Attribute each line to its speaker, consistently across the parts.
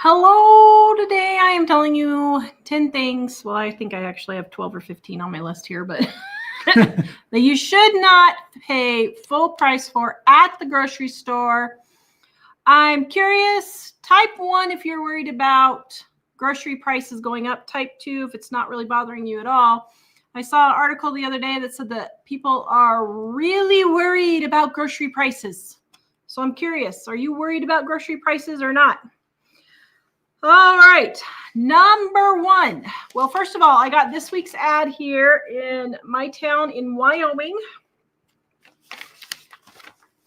Speaker 1: Hello, today I am telling you 10 things. Well, I think I actually have 12 or 15 on my list here, but that you should not pay full price for at the grocery store. I'm curious, type 1 if you're worried about grocery prices going up, type 2 if it's not really bothering you at all. I saw an article the other day that said that people are really worried about grocery prices. So I'm curious, are you worried about grocery prices or not? All right, number 1. Well, first of all, I got this week's ad here in my town in Wyoming.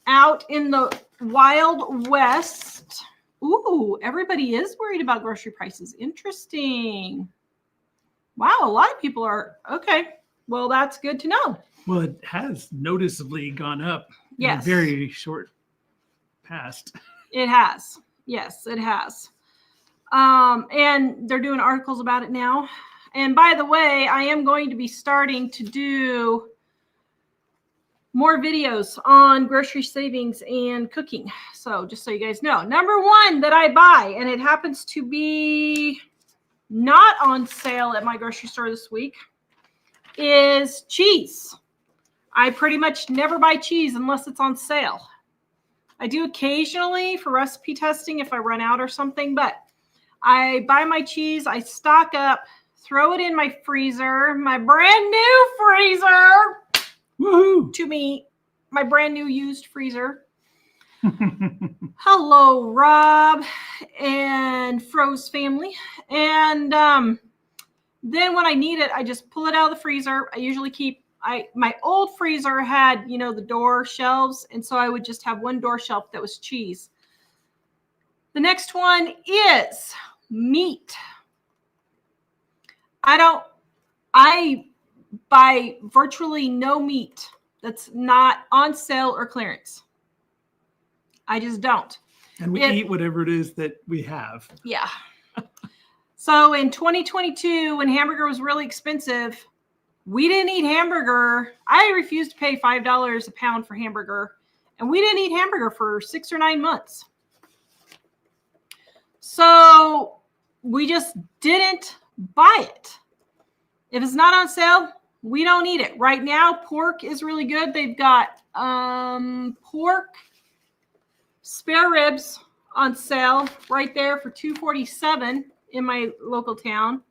Speaker 1: Out in the Wild West. Ooh, everybody is worried about grocery prices. Interesting. Wow, a lot of people are. Okay, well, that's good to know.
Speaker 2: Well, it has noticeably gone up in
Speaker 1: Yes.
Speaker 2: a very short past.
Speaker 1: It has. Yes, it has. And they're doing articles about it now. And by the way, I am going to be starting to do more videos on grocery savings and cooking. So just so you guys know, number 1 that I buy, and it happens to be not on sale at my grocery store this week, is cheese. I pretty much never buy cheese unless it's on sale. I do occasionally for recipe testing if I run out or something, but I buy my cheese, I stock up, throw it in my freezer, my brand new freezer.
Speaker 2: Woohoo!
Speaker 1: To me, my brand new used freezer. Hello, Rob and Froze family. And then when I need it, I just pull it out of the freezer. I usually keep, my old freezer had, the door shelves. And so I would just have one door shelf that was cheese. The next one is meat. I buy virtually no meat that's not on sale or clearance. I just don't.
Speaker 2: And we eat whatever it is that we have.
Speaker 1: Yeah. So in 2022, when hamburger was really expensive, we didn't eat hamburger. I refused to pay $5 a pound for hamburger. And we didn't eat hamburger for 6 or 9 months. So we just didn't buy it. If it's not on sale, we don't eat it. Right now, pork is really good. They've got pork spare ribs on sale right there for $2.47 in my local town.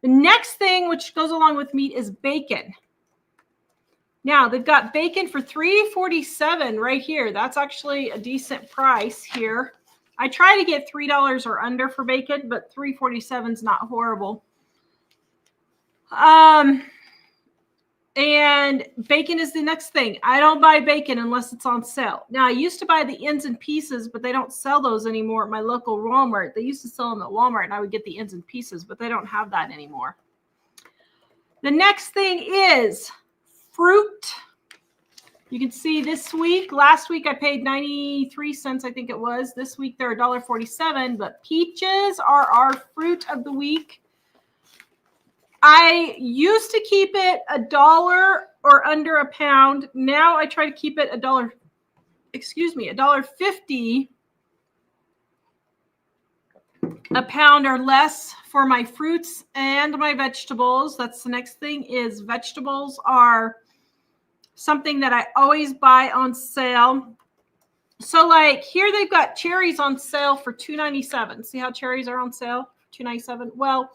Speaker 1: The next thing, which goes along with meat, is bacon. Now, they've got bacon for $3.47 right here. That's actually a decent price here. I try to get $3 or under for bacon, but $3.47 is not horrible. And bacon is the next thing. I don't buy bacon unless it's on sale. Now, I used to buy the ends and pieces, but they don't sell those anymore at my local Walmart. They used to sell them at Walmart, and I would get the ends and pieces, but they don't have that anymore. The next thing is fruit. You can see this week, last week I paid 93 cents, I think it was. This week they're $1.47, but peaches are our fruit of the week. I used to keep it $1 or under a pound. Now I try to keep it $1.50 a pound or less for my fruits and my vegetables. That's the next thing, is vegetables are something that I always buy on sale. So like here they've got cherries on sale for $2.97. See how cherries are on sale for $2.97? Well,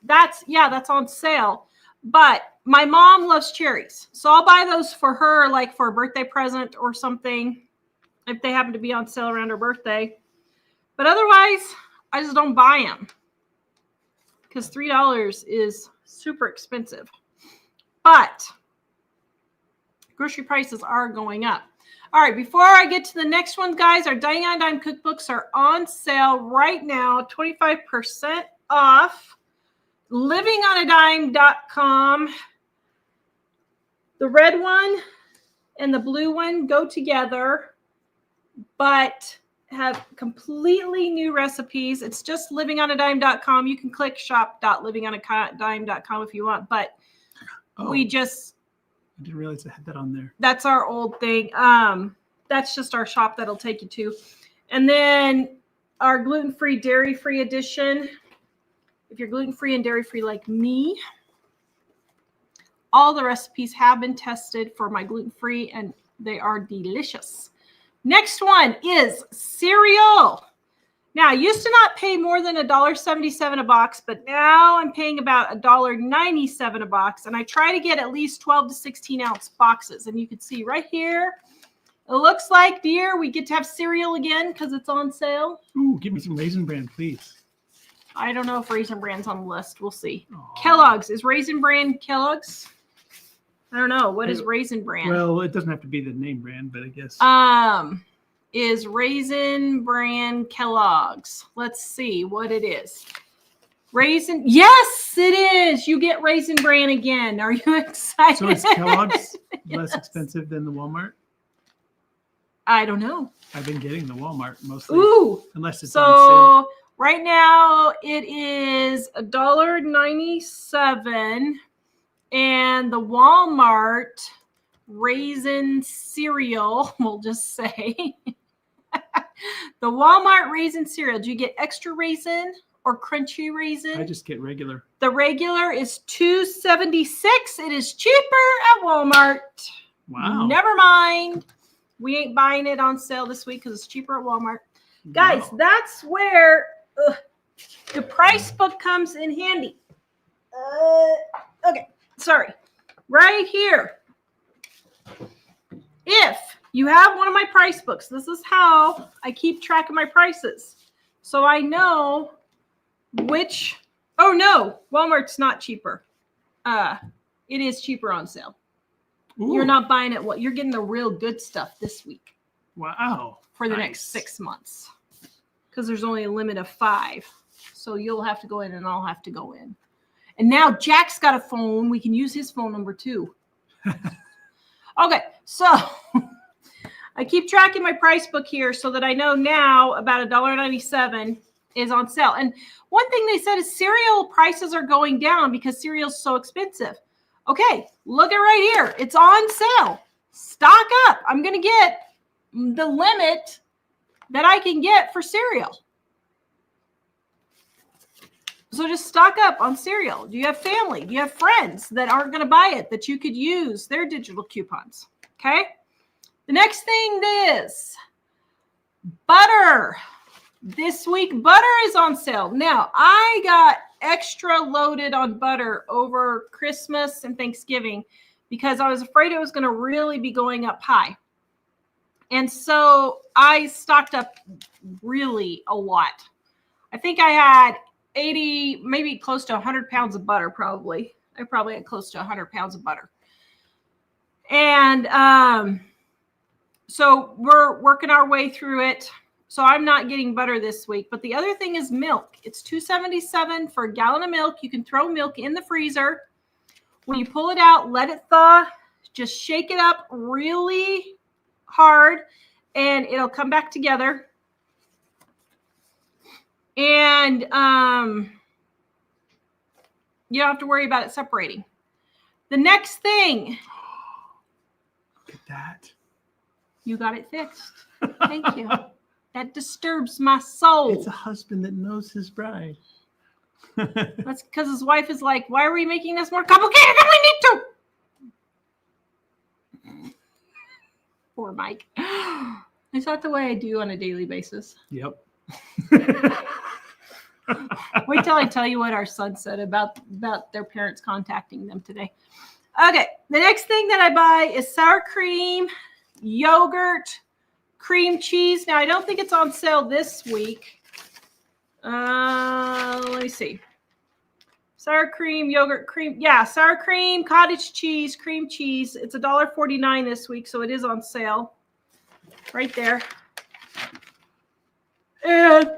Speaker 1: that's on sale. But my mom loves cherries. So I'll buy those for her, like for a birthday present or something, if they happen to be on sale around her birthday. But otherwise, I just don't buy them because $3 is super expensive. But grocery prices are going up. All right, before I get to the next one, guys, our Dining on a Dime cookbooks are on sale right now, 25% off. livingonadime.com. The red one and the blue one go together, but have completely new recipes. It's just livingonadime.com. You can click shop.livingonadime.com if you want, but we just...
Speaker 2: I didn't realize I had that on there.
Speaker 1: That's our old thing. That's just our shop that'll take you to. And then our gluten-free, dairy-free edition. If you're gluten-free and dairy-free like me, all the recipes have been tested for my gluten-free and they are delicious. Next one is cereal. Now, I used to not pay more than $1.77 a box, but now I'm paying about $1.97 a box. And I try to get at least 12 to 16 ounce boxes. And you can see right here, it looks like, dear, we get to have cereal again because it's on sale.
Speaker 2: Ooh, give me some Raisin Bran, please.
Speaker 1: I don't know if Raisin Bran's on the list. We'll see.
Speaker 2: Aww.
Speaker 1: Kellogg's. Is Raisin Bran Kellogg's? I don't know. What is Raisin Bran?
Speaker 2: Well, it doesn't have to be the name brand, but I guess.
Speaker 1: Is Raisin Bran Kellogg's? Let's see what it is. Raisin. Yes, it is. You get Raisin Bran again. Are you excited?
Speaker 2: So is Kellogg's
Speaker 1: Yes.
Speaker 2: less expensive than the Walmart?
Speaker 1: I don't know.
Speaker 2: I've been getting the Walmart mostly.
Speaker 1: Ooh.
Speaker 2: Unless it's on sale.
Speaker 1: So right now it is $1.97, and the Walmart raisin cereal, we'll just say, the Walmart raisin cereal. Do you get extra raisin or crunchy raisin?
Speaker 2: I just get regular.
Speaker 1: The regular is $2.76. It is cheaper at Walmart.
Speaker 2: Wow.
Speaker 1: Never mind. We ain't buying it on sale this week because it's cheaper at Walmart. Guys,
Speaker 2: Wow.
Speaker 1: that's where the price book comes in handy. Okay, sorry. Right here. If you have one of my price books, this is how I keep track of my prices. So I know which, oh no, Walmart's not cheaper. It is cheaper on sale.
Speaker 2: Ooh.
Speaker 1: You're not buying it. You're getting the real good stuff this week.
Speaker 2: Wow.
Speaker 1: For the
Speaker 2: Nice.
Speaker 1: next 6 months. Because there's only a limit of 5. So you'll have to go in and I'll have to go in. And now Jack's got a phone. We can use his phone number too. Okay, so I keep tracking my price book here so that I know now about $1.97 is on sale. And one thing they said is cereal prices are going down because cereal's so expensive. Okay, look at right here. It's on sale. Stock up. I'm going to get the limit that I can get for cereal. So just stock up on cereal. Do you have family? Do you have friends that aren't going to buy it that you could use their digital coupons? Okay. The next thing is butter. This week, butter is on sale. Now, I got extra loaded on butter over Christmas and Thanksgiving because I was afraid it was going to really be going up high. And so I stocked up really a lot. I think I had 80, maybe close to 100 pounds of butter probably. I probably had close to 100 pounds of butter. And so we're working our way through it. So I'm not getting butter this week. But the other thing is milk. It's $2.77 for a gallon of milk. You can throw milk in the freezer. When you pull it out, let it thaw. Just shake it up really hard and it'll come back together. And you don't have to worry about it separating. The next thing.
Speaker 2: Look at that.
Speaker 1: You got it fixed. Thank you. That disturbs my soul.
Speaker 2: It's a husband that knows his bride.
Speaker 1: That's because his wife is like, why are we making this more complicated than we need to? Poor Mike. Is that the way I do on a daily basis?
Speaker 2: Yep.
Speaker 1: Wait till I tell you what our son said about their parents contacting them today. Okay, the next thing that I buy is sour cream, yogurt, cream cheese. Now, I don't think it's on sale this week. Let me see. Sour cream, yogurt, cream. Yeah, sour cream, cottage cheese, cream cheese. It's $1.49 this week, so it is on sale. Right there. And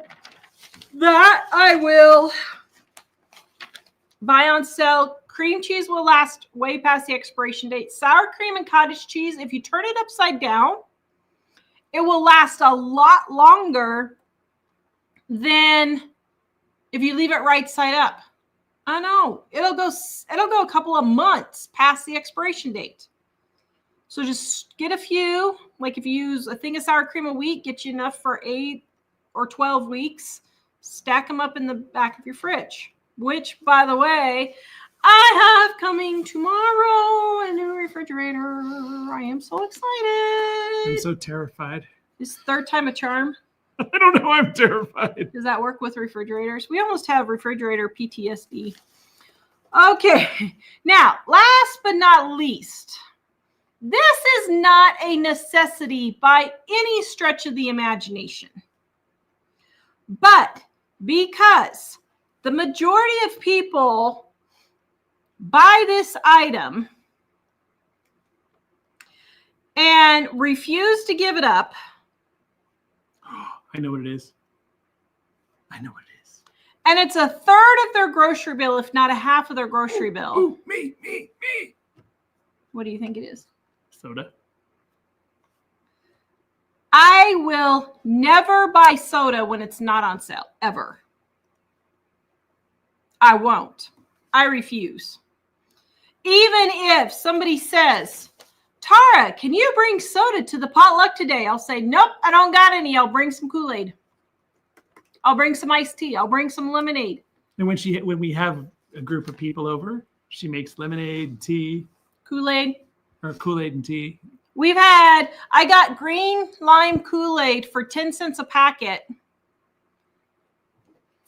Speaker 1: that I will buy on sale. Cream cheese will last way past the expiration date. Sour cream and cottage cheese, if you turn it upside down, it will last a lot longer than if you leave it right side up. I know. It'll go a couple of months past the expiration date. So just get a few. Like if you use a thing of sour cream a week, get you enough for 8 or 12 weeks, stack them up in the back of your fridge, which, by the way, I have coming tomorrow, a new refrigerator. I am so excited.
Speaker 2: I'm so terrified.
Speaker 1: Is third time a charm?
Speaker 2: I don't know. I'm terrified.
Speaker 1: Does that work with refrigerators? We almost have refrigerator PTSD. Okay. Now, last but not least, this is not a necessity by any stretch of the imagination. But because the majority of people buy this item and refuse to give it up.
Speaker 2: I know what it is. I know what it is.
Speaker 1: And it's a third of their grocery bill, if not a half of their grocery bill.
Speaker 2: Ooh, me.
Speaker 1: What do you think it is?
Speaker 2: Soda.
Speaker 1: I will never buy soda when it's not on sale, ever. I won't. I refuse. Even if somebody says, Tara, can you bring soda to the potluck today? I'll say, nope, I don't got any. I'll bring some Kool-Aid. I'll bring some iced tea. I'll bring some lemonade.
Speaker 2: And when we have a group of people over, she makes lemonade, tea.
Speaker 1: Kool-Aid.
Speaker 2: Or Kool-Aid and tea.
Speaker 1: I got green lime Kool-Aid for 10 cents a packet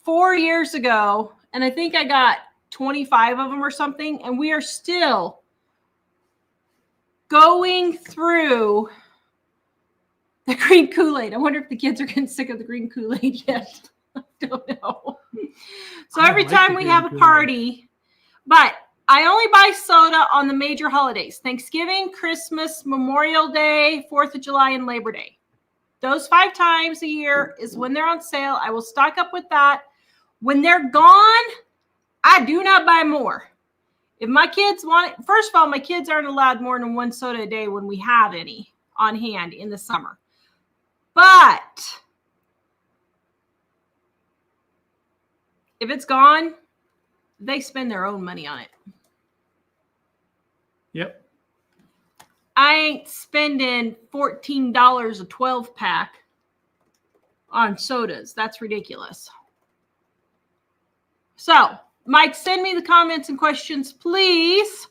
Speaker 1: 4 years ago. And I think I got 25 of them or something. And we are still going through the green Kool-Aid. I wonder if the kids are getting sick of the green Kool-Aid yet. I don't know. So every time we have a party, but I only buy soda on the major holidays: Thanksgiving, Christmas, Memorial Day, 4th of July, and Labor Day. Those 5 times a year is when they're on sale. I will stock up with that. When they're gone, I do not buy more. If my kids want it, first of all, my kids aren't allowed more than 1 soda a day when we have any on hand in the summer. But if it's gone, they spend their own money on it.
Speaker 2: Yep.
Speaker 1: I ain't spending $14 a 12 pack on sodas. That's ridiculous. So, Mike, send me the comments and questions, please.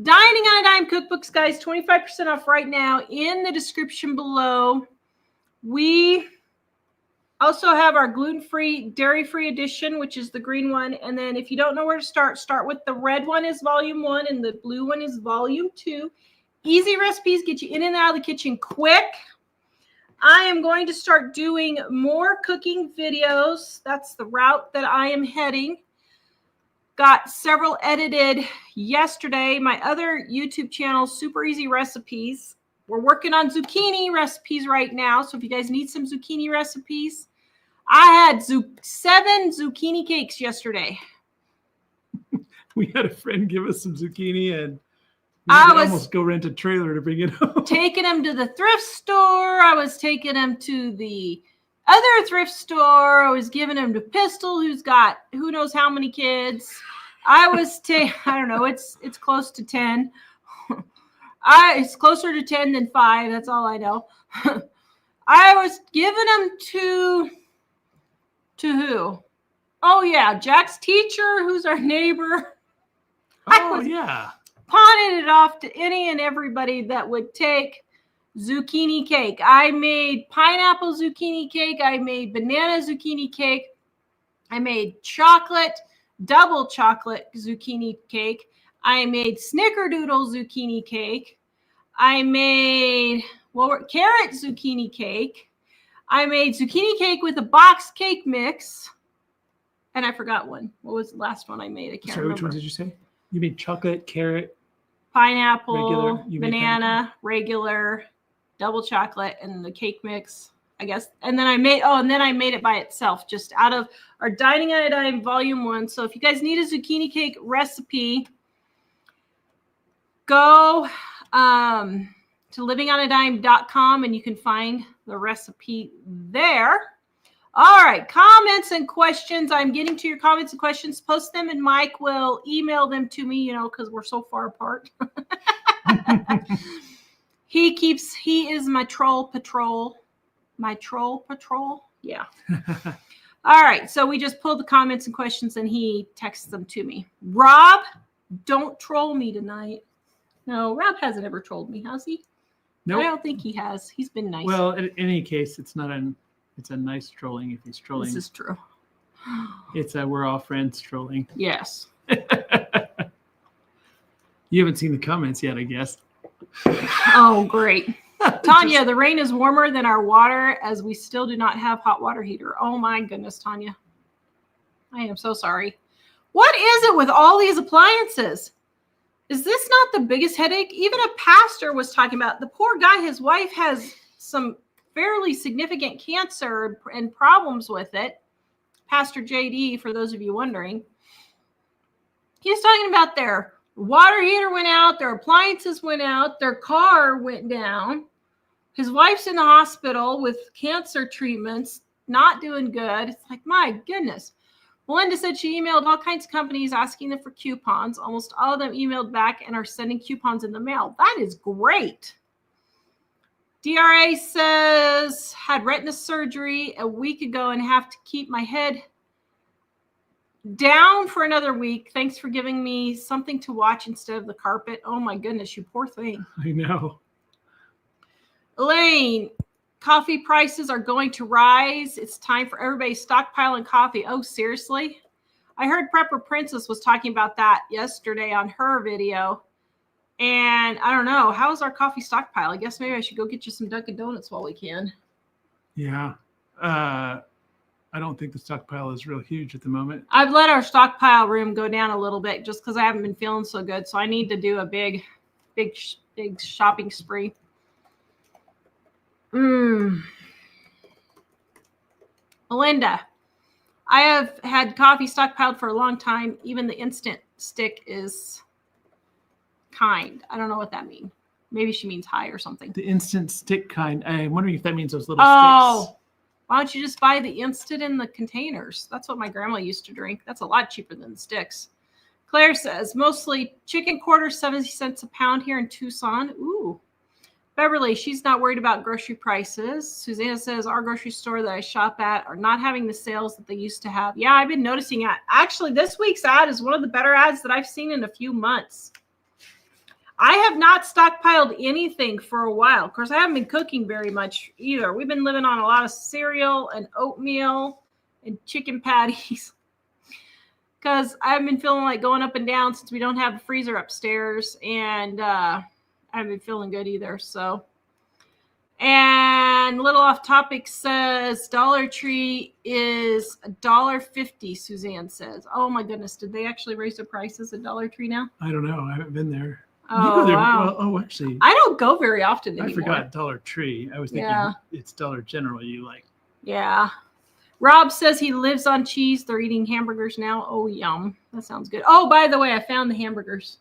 Speaker 1: Dining on a Dime cookbooks, guys, 25% off right now in the description below. We also have our gluten-free, dairy-free edition, which is the green one. And then if you don't know where to start with the red one is volume 1 and the blue one is volume 2. Easy recipes get you in and out of the kitchen quick. I am going to start doing more cooking videos. That's the route that I am heading. Got several edited yesterday. My other YouTube channel, Super Easy Recipes. We're working on zucchini recipes right now. So if you guys need some zucchini recipes, I had 7 zucchini cakes yesterday.
Speaker 2: We had a friend give us some zucchini and I was almost go rent a trailer to bring it home.
Speaker 1: Taking them to the thrift store. I was taking them to the other thrift store. I was giving them to Pistol, who's got who knows how many kids. I don't know. It's close to 10. It's closer to 10 than 5. That's all I know. I was giving them to who? Oh yeah, Jack's teacher, who's our neighbor.
Speaker 2: Oh yeah.
Speaker 1: Pawning it off to any and everybody that would take zucchini cake. I made pineapple zucchini cake. I made banana zucchini cake. I made double chocolate zucchini cake. I made snickerdoodle zucchini cake. I made carrot zucchini cake. I made zucchini cake with a box cake mix. And I forgot one. What was the last one I made? I can't remember.
Speaker 2: Which one did you say? You made chocolate, carrot,
Speaker 1: pineapple, banana, regular, double chocolate, and the cake mix, I guess. And then I made it by itself, just out of our Dining on a Dime Volume 1. So if you guys need a zucchini cake recipe, go to livingonadime.com and you can find the recipe there. All right, comments and questions. I'm getting to your comments and questions. Post them and Mike will email them to me, because we're so far apart. He is my troll patrol. My troll patrol. Yeah. All right. So we just pulled the comments and questions and he texts them to me. Rob, don't troll me tonight. No, Rob hasn't ever trolled me, has he?
Speaker 2: Nope.
Speaker 1: I don't think he has. He's been nice.
Speaker 2: Well, in any case, it's a nice trolling if he's trolling.
Speaker 1: This is true.
Speaker 2: It's a we're all friends trolling.
Speaker 1: Yes.
Speaker 2: You haven't seen the comments yet, I guess.
Speaker 1: Oh, great. Tanya, the rain is warmer than our water as we still do not have hot water heater. Oh my goodness, Tanya. I am so sorry. What is it with all these appliances? Is this not the biggest headache? Even a pastor was talking about the poor guy. His wife has some fairly significant cancer and problems with it. Pastor JD, for those of you wondering. He was talking about their water heater went out, their appliances went out, their car went down. His wife's in the hospital with cancer treatments, not doing good. It's like, my goodness. Melinda said she emailed all kinds of companies asking them for coupons. Almost all of them emailed back and are sending coupons in the mail. That is great. DRA says, had retina surgery a week ago and have to keep my head down for another week. Thanks for giving me something to watch instead of the carpet. Oh my goodness, you poor thing.
Speaker 2: I know.
Speaker 1: Elaine, coffee prices are going to rise. It's time for everybody stockpiling coffee. Oh, seriously? I heard Prepper Princess was talking about that yesterday on her video. And I don't know. How's our coffee stockpile? I guess maybe I should go get you some Dunkin' Donuts while we can.
Speaker 2: Yeah. I don't think the stockpile is real huge at the moment.
Speaker 1: I've let our stockpile room go down a little bit just because I haven't been feeling so good. So I need to do a big shopping spree. Melinda, I have had coffee stockpiled for a long time. Even the instant stick is kind. I don't know what that means. Maybe she means high or something.
Speaker 2: The instant stick kind. I'm wondering if that means those little sticks.
Speaker 1: Why don't you just buy the instant in the containers? That's what my grandma used to drink. That's a lot cheaper than the sticks. Claire says, mostly chicken quarters, 70 cents a pound here in Tucson. Ooh. Beverly, she's not worried about grocery prices. Susanna says, our grocery store that I shop at are not having the sales that they used to have. Yeah, I've been noticing that. Actually, this week's ad is one of the better ads that I've seen in a few months. I have not stockpiled anything for a while. Of course, I haven't been cooking very much either. We've been living on a lot of cereal and oatmeal and chicken patties because I've been feeling like going up and down since we don't have a freezer upstairs, and I haven't been feeling good either. So, and Little Off Topic says Dollar Tree is $1.50. Suzanne says, "Oh my goodness, did they actually raise their prices at Dollar Tree now?"
Speaker 2: I don't know. I haven't been there.
Speaker 1: Oh, wow.
Speaker 2: Well, actually,
Speaker 1: I don't go very often anymore.
Speaker 2: I forgot Dollar Tree. I was thinking it's Dollar General you like.
Speaker 1: Yeah. Rob says he lives on cheese. They're eating hamburgers now. Oh, yum. That sounds good. Oh, by the way, I found the hamburgers.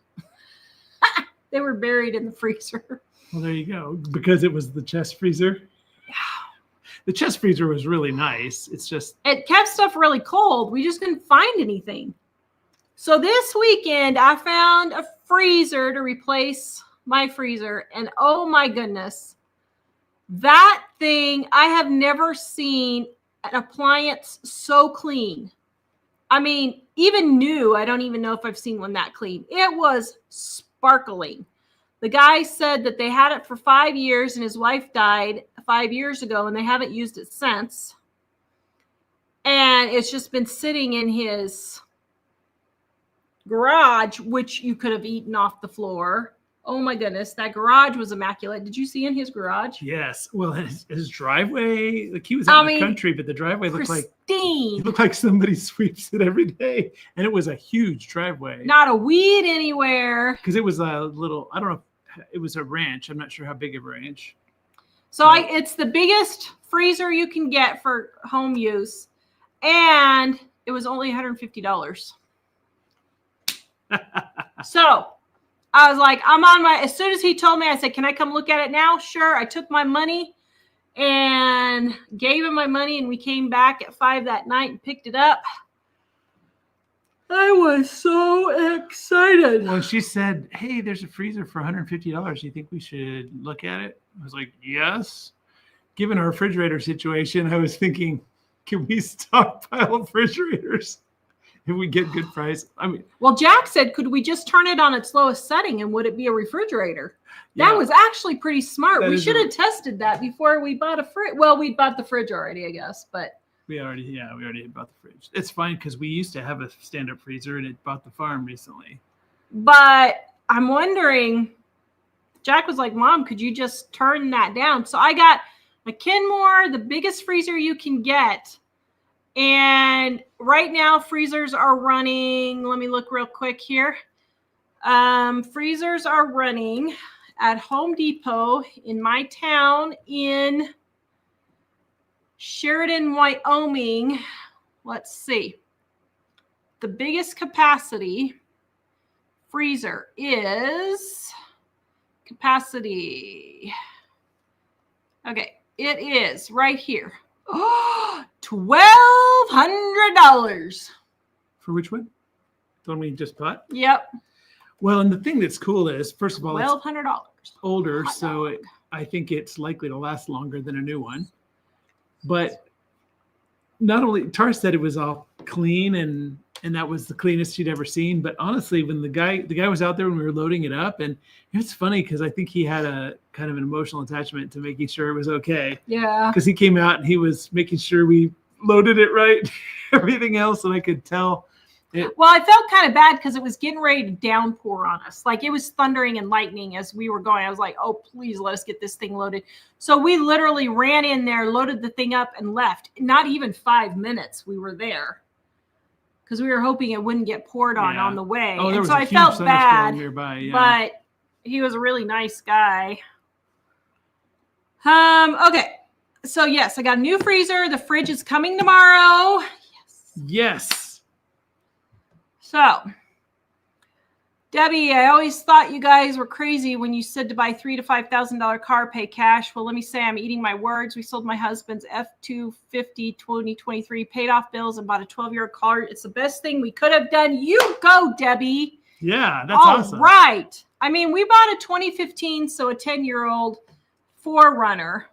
Speaker 1: They were buried in the freezer.
Speaker 2: Well, there you go. Because it was the chest freezer.
Speaker 1: Yeah.
Speaker 2: The chest freezer was really nice. It's just.
Speaker 1: It kept stuff really cold. We just couldn't find anything. So this weekend, I found a freezer to replace my freezer. And oh my goodness, that thing, I have never seen an appliance so clean. I mean, even new, I don't even know if I've seen one that clean. It was sparkling. The guy said that they had it for 5 years and his wife died 5 years ago and they haven't used it since. And it's just been sitting in his garage, which you could have eaten off the floor. Oh my goodness, that garage was immaculate. Did you see in his garage?
Speaker 2: Yes. Well, his driveway, like he was out in the country, but the driveway looked
Speaker 1: pristine.
Speaker 2: It looked like somebody sweeps it every day. And it was a huge driveway.
Speaker 1: Not a weed anywhere.
Speaker 2: Because it was a little, I don't know, it was a ranch. I'm not sure how big of a ranch.
Speaker 1: So it's the biggest freezer you can get for home use. And it was only $150. So I was like, as soon as he told me, I said, can I come look at it now? Sure. I took my money and gave him my money, and we came back at 5 that night and picked it up. I was so excited.
Speaker 2: Well, she said, hey, there's a freezer for $150. You think we should look at it? I was like, yes. Given our refrigerator situation, I was thinking, can we stockpile refrigerators if we get good price? I mean,
Speaker 1: well, Jack said, could we just turn it on its lowest setting and would it be a refrigerator? That
Speaker 2: yeah,
Speaker 1: was actually pretty smart.
Speaker 2: That
Speaker 1: We
Speaker 2: is
Speaker 1: should have tested that before we bought a fridge. Well, we bought the fridge already, I guess, but
Speaker 2: we already had bought the fridge. It's fine because we used to have a stand-up freezer and it bought the farm recently.
Speaker 1: But I'm wondering, Jack was like, Mom, could you just turn that down? So I got a Kenmore, the biggest freezer you can get. And right now freezers are running, let me look real quick here. Freezers are running at Home Depot in my town in Sheridan, Wyoming. Let's see. The biggest capacity freezer is capacity. Okay, it is right here. Oh, $1,200.
Speaker 2: For which one? The one we just bought?
Speaker 1: Yep.
Speaker 2: Well, and the thing that's cool is, first of all,
Speaker 1: $1,200.
Speaker 2: it's older, so I think it's likely to last longer than a new one. But not only, Tar said it was all clean and that was the cleanest she'd ever seen. But honestly, when the guy was out there when we were loading it up, and it's funny because I think he had a kind of an emotional attachment to making sure it was okay.
Speaker 1: Yeah.
Speaker 2: Because he came out and he was making sure we loaded it right, everything else, and I could tell.
Speaker 1: Well, I felt kind of bad because it was getting ready to downpour on us. Like it was thundering and lightning as we were going. I was like, oh, please let us get this thing loaded. So we literally ran in there, loaded the thing up and left. Not even 5 minutes we were there because we were hoping it wouldn't get poured on the way.
Speaker 2: Oh, there was
Speaker 1: so
Speaker 2: a
Speaker 1: I
Speaker 2: huge
Speaker 1: felt
Speaker 2: thunderstorm
Speaker 1: bad,
Speaker 2: nearby, yeah.
Speaker 1: but he was a really nice guy. Okay. So yes, I got a new freezer. The fridge is coming tomorrow.
Speaker 2: Yes.
Speaker 1: So, Debbie, I always thought you guys were crazy when you said to buy $3,000 to $5,000 car, pay cash. Well, let me say I'm eating my words. We sold my husband's F-250 2023, paid off bills, and bought a 12-year car. It's the best thing we could have done. You go, Debbie.
Speaker 2: Yeah, that's awesome.
Speaker 1: All right. I mean, we bought a 2015, so a 10-year-old 4Runner,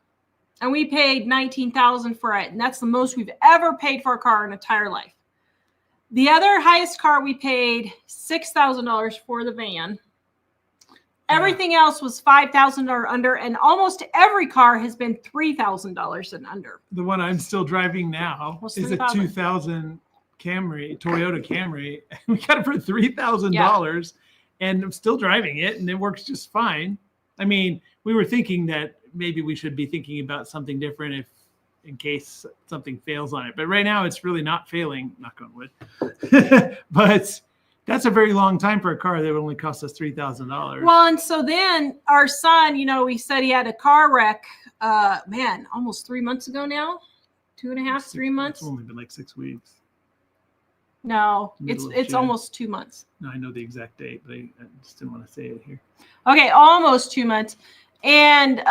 Speaker 1: and we paid $19,000 for it, and that's the most we've ever paid for a car in our entire life. The other highest car we paid $6,000 for the van. Everything else was $5,000 or under, and almost every car has been $3,000 and under.
Speaker 2: The one I'm still driving now is a 2000 Camry, Toyota Camry. We got it for $3,000, and I'm still driving it, and it works just fine. I mean, we were thinking that maybe we should be thinking about something different in case something fails on it. But right now it's really not failing, knock on wood. But that's a very long time for a car that would only cost us $3,000.
Speaker 1: Well, and so then our son, he said he had a car wreck, almost 3 months ago now, 2.5, 3 months.
Speaker 2: It's only been like 6 weeks.
Speaker 1: No, it's almost 2 months.
Speaker 2: No, I know the exact date, but I just didn't want to say it here.
Speaker 1: Okay, almost 2 months. And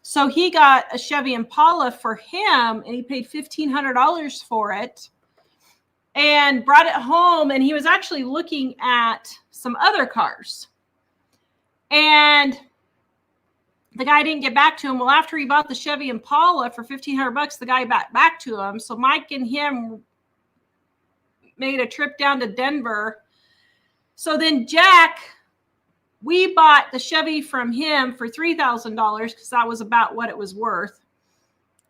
Speaker 1: so he got a Chevy Impala for him, and he paid $1,500 for it and brought it home. And he was actually looking at some other cars. And the guy didn't get back to him. Well, after he bought the Chevy Impala for $1,500, the guy back to him. So Mike and him made a trip down to Denver. So then Jack, we bought the Chevy from him for $3,000 because that was about what it was worth.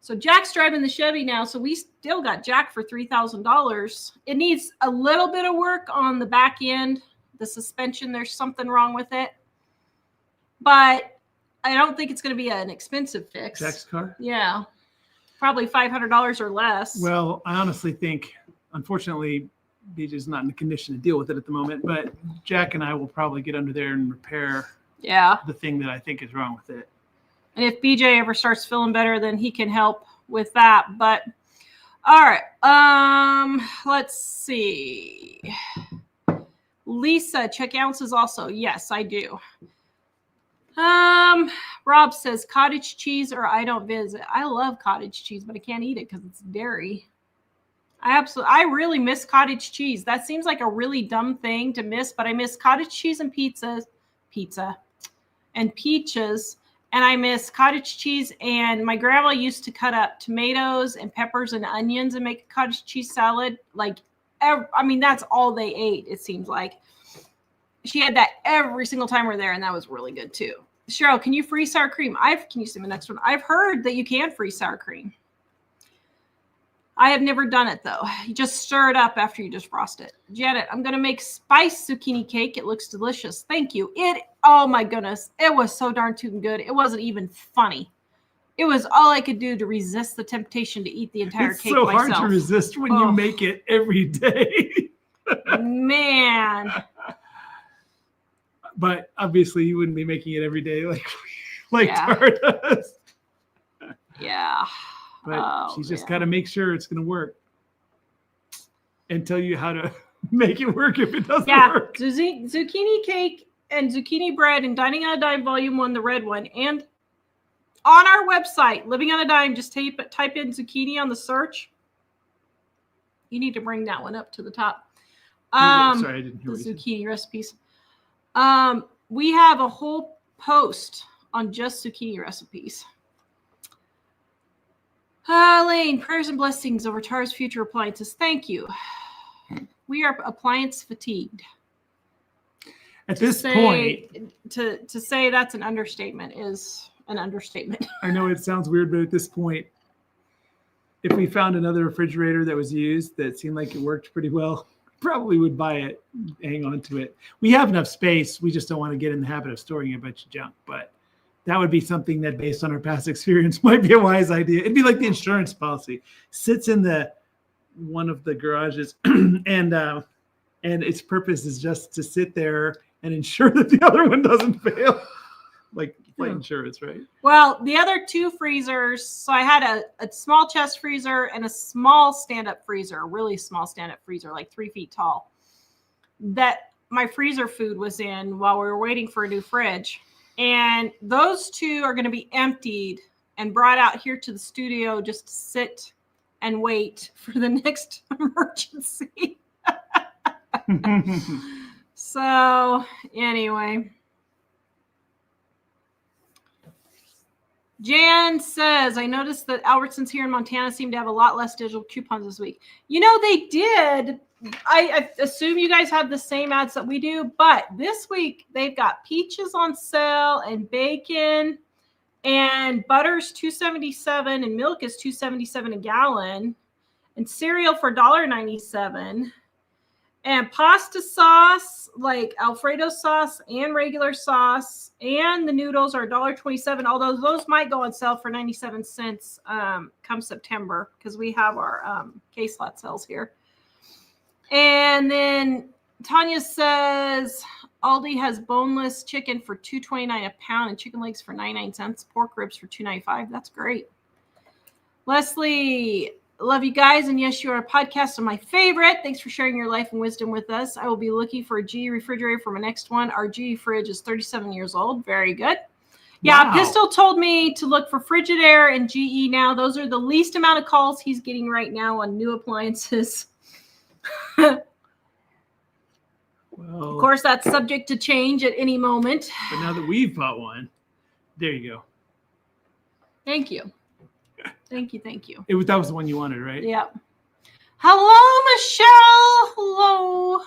Speaker 1: So Jack's driving the Chevy now. So we still got Jack for $3,000. It needs a little bit of work on the back end, the suspension. There's something wrong with it. But I don't think it's going to be an expensive fix.
Speaker 2: Jack's car?
Speaker 1: Yeah. Probably $500 or less.
Speaker 2: Well, I honestly think, unfortunately, BJ's not in the condition to deal with it at the moment, but Jack and I will probably get under there and repair the thing that I think is wrong with it.
Speaker 1: And if BJ ever starts feeling better, then he can help with that. But all right. Let's see. Lisa, check ounces also. Yes, I do. Rob says cottage cheese or I don't visit. I love cottage cheese, but I can't eat it because it's dairy. I really miss cottage cheese. That seems like a really dumb thing to miss, but I miss cottage cheese and pizza and peaches And I miss cottage cheese. And my grandma used to cut up tomatoes and peppers and onions and make a cottage cheese salad. Like, that's all they ate, it seems like. She had that every single time we're there, and that was really good too. Cheryl, can you freeze sour cream? Can you see the next one? I've heard that you can freeze sour cream. I have never done it though. You just stir it up after you defrost it. Janet, I'm going to make spiced zucchini cake. It looks delicious. Thank you. Oh my goodness. It was so darn tootin' good. It wasn't even funny. It was all I could do to resist the temptation to eat the entire cake myself.
Speaker 2: It's so hard to resist when you make it every day.
Speaker 1: Man.
Speaker 2: But obviously you wouldn't be making it every day like Tara does.
Speaker 1: Yeah.
Speaker 2: But she's just got to make sure it's going to work and tell you how to make it work if it doesn't work. Yeah,
Speaker 1: zucchini cake and zucchini bread and Dining on a Dime Volume 1, the red one. And on our website, Living on a Dime, just type in zucchini on the search. You need to bring that one up to the top.
Speaker 2: Sorry, I didn't hear
Speaker 1: the zucchini recipes. We have a whole post on just zucchini recipes. Lane, prayers and blessings over Tara's future appliances. Thank you. We are appliance fatigued.
Speaker 2: At this point,
Speaker 1: to say that's an understatement is an understatement.
Speaker 2: I know it sounds weird, but at this point, if we found another refrigerator that was used that seemed like it worked pretty well, probably would buy it, hang on to it. We have enough space. We just don't want to get in the habit of storing a bunch of junk, but that would be something that, based on our past experience, might be a wise idea. It'd be like the insurance policy. Sits in one of the garages, and its purpose is just to sit there and ensure that the other one doesn't fail, like flight insurance, right?
Speaker 1: Well, the other two freezers. So I had a small chest freezer and a small stand-up freezer, a really small stand-up freezer, like 3 feet tall, that my freezer food was in while we were waiting for a new fridge. And those two are going to be emptied and brought out here to the studio just to sit and wait for the next emergency. So anyway, Jan says, I noticed that Albertsons here in Montana seem to have a lot less digital coupons this week. They did. I assume you guys have the same ads that we do, but this week they've got peaches on sale and bacon, and butter's $2.77 and milk is $2.77 a gallon, and cereal for $1.97, and pasta sauce like Alfredo sauce and regular sauce, and the noodles are $1.27. Although those might go on sale for 97 cents come September, because we have our case lot sales here. And then Tanya says Aldi has boneless chicken for $2.29 a pound and chicken legs for 99 cents, pork ribs for $2.95. That's great. Leslie, love you guys. And yes, you are a podcast of my favorite. Thanks for sharing your life and wisdom with us. I will be looking for a GE refrigerator for my next one. Our GE fridge is 37 years old. Very good. Yeah, wow. Pistol told me to look for Frigidaire and GE now. Those are the least amount of calls he's getting right now on new appliances. Well, of course, that's subject to change at any moment.
Speaker 2: But now that we've bought one, there you go.
Speaker 1: Thank you. Thank you.
Speaker 2: That was the one you wanted, right?
Speaker 1: Yeah. Hello, Michelle. Hello.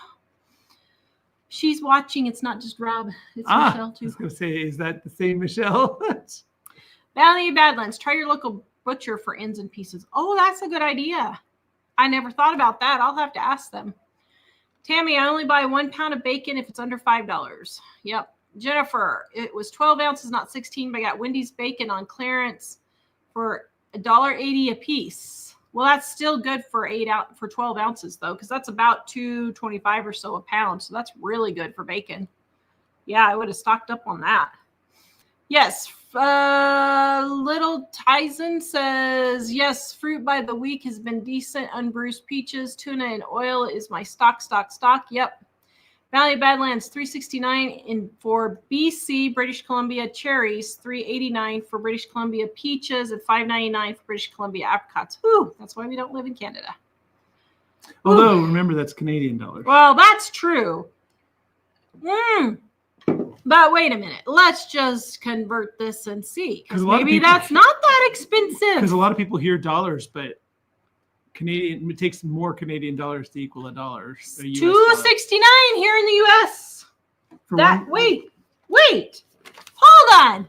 Speaker 1: She's watching. It's not just Rob. It's Michelle, too.
Speaker 2: I was going to say, is that the same Michelle?
Speaker 1: Valley Badlands. Try your local butcher for ends and pieces. Oh, that's a good idea. I never thought about that. I'll have to ask them. Tammy, I only buy 1 pound of bacon if it's under $5. Yep. Jennifer, it was 12 ounces, not 16, but I got Wendy's bacon on clearance for $1.80 a piece. Well, that's still good for 12 ounces though, because that's about $2.25 or so a pound. So that's really good for bacon. Yeah, I would have stocked up on that. Yes. Little Tyson says, yes, fruit by the week has been decent. Unbruised peaches, tuna, and oil is my stock. Yep. Valley of Badlands, $3.69 for BC, British Columbia cherries, $3.89 for British Columbia peaches, and $5.99 for British Columbia apricots. Whew, that's why we don't live in Canada. Remember,
Speaker 2: that's Canadian dollars.
Speaker 1: Well, that's true. But wait a minute. Let's just convert this and see. Because maybe that's not that expensive.
Speaker 2: Because a lot of people hear dollars, but it takes more Canadian dollars to equal a dollar.
Speaker 1: $2.69 here in the U.S. Wait. Hold on.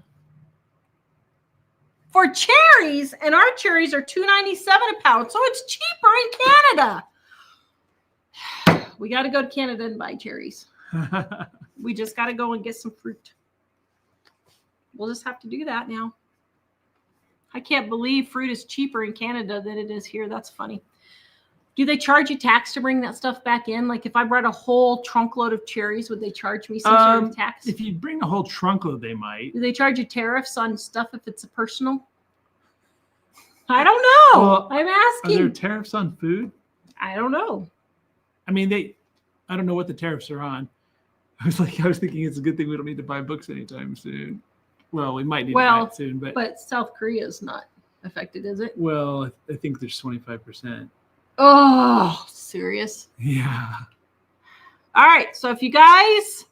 Speaker 1: For cherries, and our cherries are $2.97 a pound, so it's cheaper in Canada. We got to go to Canada and buy cherries. We just got to go and get some fruit. We'll just have to do that now. I can't believe fruit is cheaper in Canada than it is here. That's funny. Do they charge you tax to bring that stuff back in? Like if I brought a whole trunk load of cherries, would they charge me some sort of tax?
Speaker 2: If you bring a whole trunk load, they might.
Speaker 1: Do they charge you tariffs on stuff if it's a personal? I don't know.
Speaker 2: Well,
Speaker 1: I'm asking.
Speaker 2: Are there tariffs on food?
Speaker 1: I don't know.
Speaker 2: I mean, I don't know what the tariffs are on. I was thinking it's a good thing we don't need to buy books anytime soon. Well, we might need to buy it soon,
Speaker 1: but South Korea is not affected, is it?
Speaker 2: Well, I think there's 25%.
Speaker 1: Oh, serious?
Speaker 2: Yeah.
Speaker 1: All right. So if you guys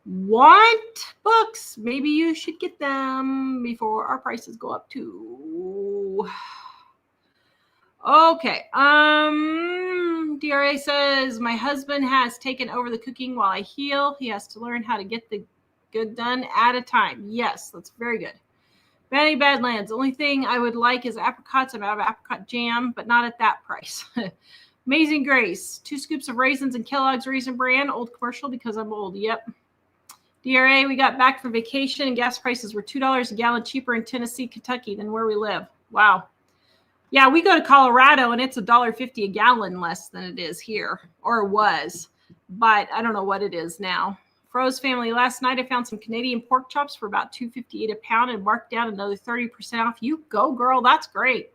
Speaker 1: want books, maybe you should get them before our prices go up too. Okay. DRA says, my husband has taken over the cooking while I heal. He has to learn how to get the good done at a time. Yes, that's very good. Benny Badlands. Only thing I would like is apricots. I'm out of apricot jam, but not at that price. Amazing Grace. 2 scoops of raisins and Kellogg's Raisin Bran. Old commercial because I'm old. Yep. DRA, we got back from vacation and gas prices were $2 a gallon cheaper in Tennessee, Kentucky than where we live. Wow. Yeah, we go to Colorado and it's $1.50 a gallon less than it is here, or was, but I don't know what it is now. Froze family, last night I found some Canadian pork chops for about $2.58 a pound and marked down another 30% off. You go, girl. That's great.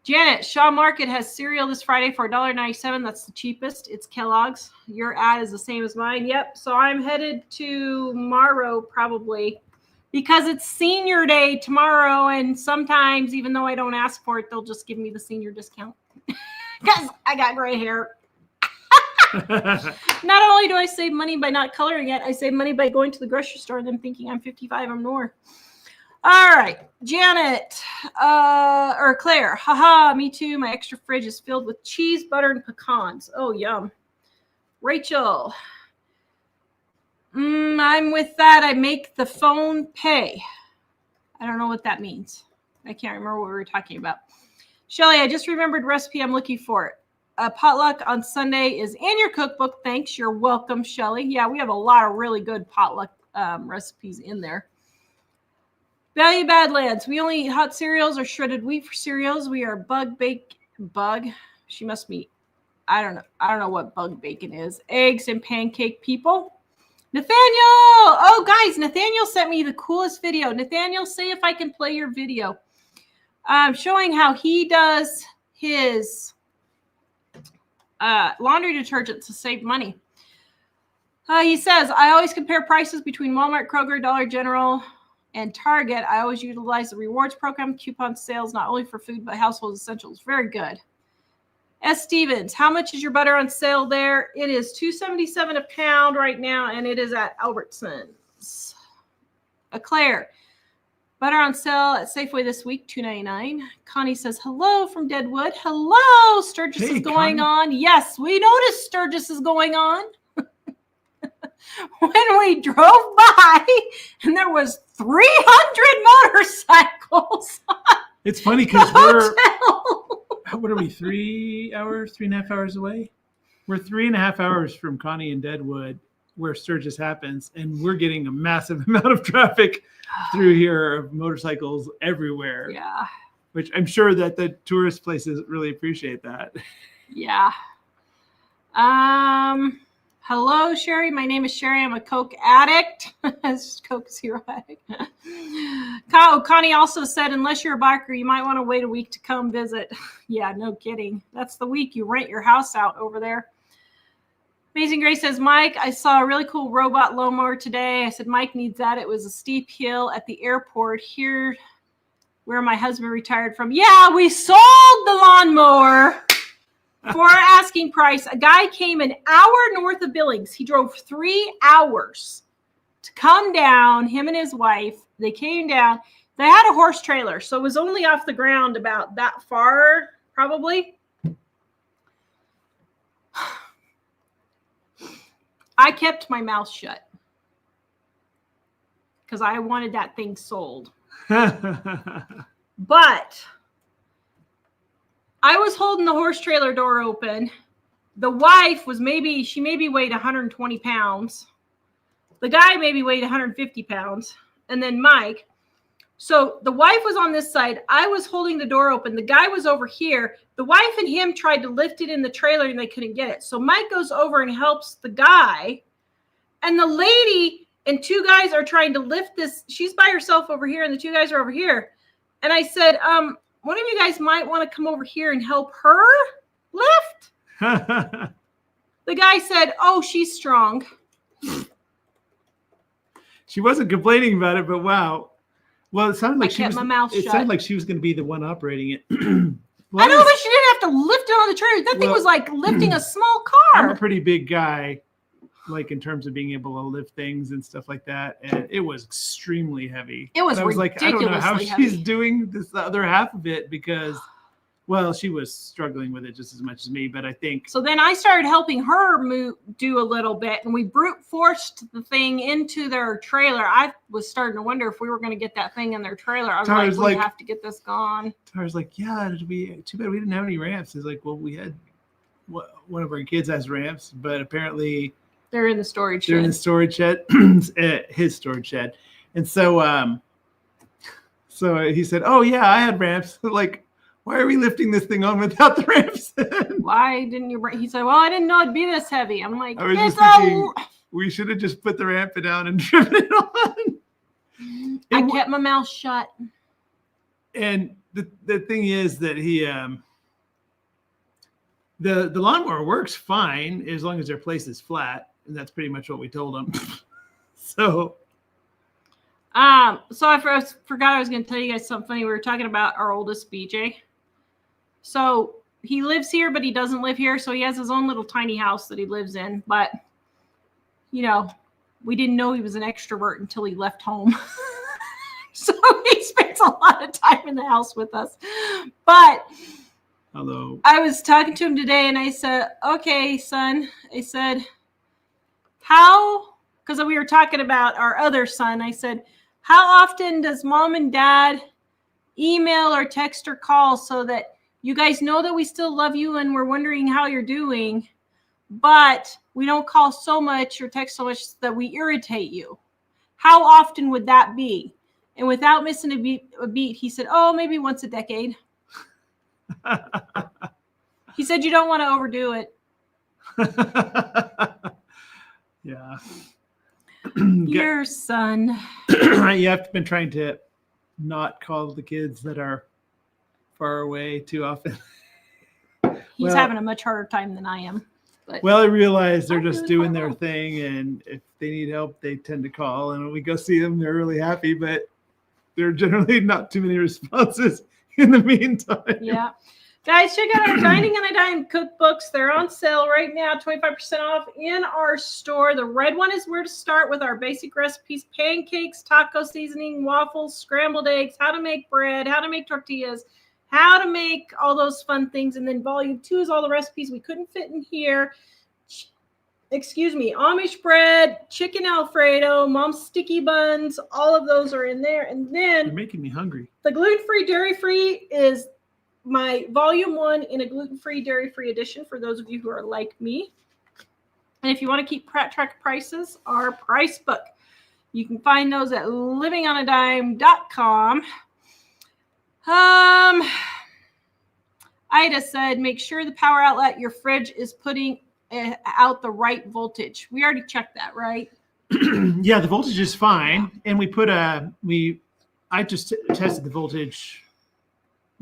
Speaker 1: Janet, Shaw Market has cereal this Friday for $1.97. That's the cheapest. It's Kellogg's. Your ad is the same as mine. Yep. So I'm headed to Morrow probably. Because it's senior day tomorrow, and sometimes, even though I don't ask for it, they'll just give me the senior discount. Because I got gray hair. Not only do I save money by not coloring it, I save money by going to the grocery store and then thinking I'm 55 or more. All right. Janet, or Claire. Haha, me too. My extra fridge is filled with cheese, butter, and pecans. Oh, yum. Rachel. I'm with that. I make the phone pay. I don't know what that means. I can't remember what we were talking about. Shelly, I just remembered recipe I'm looking for. Potluck on Sunday is in your cookbook. Thanks. You're welcome, Shelly. Yeah, we have a lot of really good potluck recipes in there. Value Badlands. We only eat hot cereals or shredded wheat for cereals. We are bug. She must be. I don't know what bug bacon is. Eggs and pancake people. Nathaniel! Oh, guys, Nathaniel sent me the coolest video. Nathaniel, say if I can play your video. Showing how he does his laundry detergent to save money. He says, I always compare prices between Walmart, Kroger, Dollar General, and Target. I always utilize the rewards program, coupon sales, not only for food, but household essentials. Very good. S. Stevens, how much is your butter on sale there? It is $2.77 a pound right now, and it is at Albertsons. Claire, butter on sale at Safeway this week, $2.99. Connie says, hello from Deadwood. Hello, Sturgis is going on. Yes, we noticed Sturgis is going on. When we drove by, and there was 300 motorcycles.
Speaker 2: It's funny because what are we, 3.5 hours away? We're 3.5 hours from Connie and Deadwood, where Sturgis happens, and we're getting a massive amount of traffic through here of motorcycles everywhere.
Speaker 1: Yeah.
Speaker 2: Which I'm sure that the tourist places really appreciate that.
Speaker 1: Yeah. Hello, Sherry. My name is Sherry. I'm a Coke addict. Coke Zero addict. Connie also said, unless you're a biker, you might want to wait a week to come visit. Yeah, no kidding. That's the week you rent your house out over there. Amazing Grace says, Mike, I saw a really cool robot lawnmower today. I said, Mike needs that. It was a steep hill at the airport here where my husband retired from. Yeah, we sold the lawnmower for our asking price. A guy came an hour north of Billings. He drove 3 hours to come down, him and his wife. They came down. They had a horse trailer, so it was only off the ground about that far, probably. I kept my mouth shut because I wanted that thing sold. But I was holding the horse trailer door open. The wife was she maybe weighed 120 pounds. The guy maybe weighed 150 pounds. And then Mike. So the wife was on this side. I was holding the door open. The guy was over here. The wife and him tried to lift it in the trailer and they couldn't get it. So Mike goes over and helps the guy. And the lady and two guys are trying to lift this. She's by herself over here and the two guys are over here. And I said, one of you guys might want to come over here and help her lift. The guy said, oh, she's strong.
Speaker 2: She wasn't complaining about it, but wow. Well, it sounded like
Speaker 1: my mouth shut.
Speaker 2: It sounded like she was going to be the one operating it.
Speaker 1: Well, I know, but she didn't have to lift it on the trailer. That thing was like lifting a small car.
Speaker 2: I'm a pretty big guy, like in terms of being able to lift things and stuff like that. And it was extremely heavy.
Speaker 1: It was
Speaker 2: I was like, I don't know how
Speaker 1: heavy.
Speaker 2: she's doing this other half of it because, well, she was struggling with it just as much as me. But I think
Speaker 1: so. Then I started helping her do a little bit, and we brute forced the thing into their trailer. I was starting to wonder if we were going to get that thing in their trailer. I was like, we have to get this gone.
Speaker 2: Tara's like, yeah, too bad we didn't have any ramps. It's like, well, we had one of our kids has ramps, but apparently
Speaker 1: they're in the storage shed.
Speaker 2: They're in the storage shed, his storage shed. And so, so he said, oh yeah, I had ramps. Like, why are we lifting this thing on without the ramps?
Speaker 1: Why didn't you bring? He said, well, I didn't know it'd be this heavy. I'm like,
Speaker 2: I was just thinking, we should have just put the ramp down and driven it on.
Speaker 1: I kept my mouth shut.
Speaker 2: And the thing is that he, the lawnmower works fine as long as their place is flat. And that's pretty much what we told him. So
Speaker 1: I forgot I was going to tell you guys something funny. We were talking about our oldest, BJ. So he lives here, but he doesn't live here. So he has his own little tiny house that he lives in. But, you know, we didn't know he was an extrovert until he left home. So he spends a lot of time in the house with us. But
Speaker 2: hello.
Speaker 1: I was talking to him today and I said, okay, son, I said, how, because we were talking about our other son, I said, how often does mom and dad email or text or call so that you guys know that we still love you and we're wondering how you're doing, but we don't call so much or text so much that we irritate you? How often would that be? And without missing a beat, he said, oh, maybe once a decade. He said, you don't want to overdo it.
Speaker 2: Yeah.
Speaker 1: Your son.
Speaker 2: You have been trying to not call the kids that are far away too often.
Speaker 1: He's having a much harder time than I am. But
Speaker 2: well, I realize they're just doing their thing, and if they need help, they tend to call. And when we go see them, they're really happy, but there are generally not too many responses in the meantime.
Speaker 1: Yeah. Guys, check out our Dining on a Dime cookbooks. They're on sale right now, 25% off in our store. The red one is where to start with our basic recipes: pancakes, taco seasoning, waffles, scrambled eggs, how to make bread, how to make tortillas, how to make all those fun things. And then volume 2 is all the recipes we couldn't fit in here. Amish bread, chicken Alfredo, mom's sticky buns, all of those are in there. And then
Speaker 2: you're making me hungry.
Speaker 1: The gluten-free, dairy-free is my volume 1 in a gluten-free, dairy-free edition for those of you who are like me. And if you want to keep track of prices, our price book. You can find those at livingonadime.com. Ida said, make sure the power outlet your fridge is putting out the right voltage. We already checked that, right?
Speaker 2: Yeah, the voltage is fine. And we put I just tested the voltage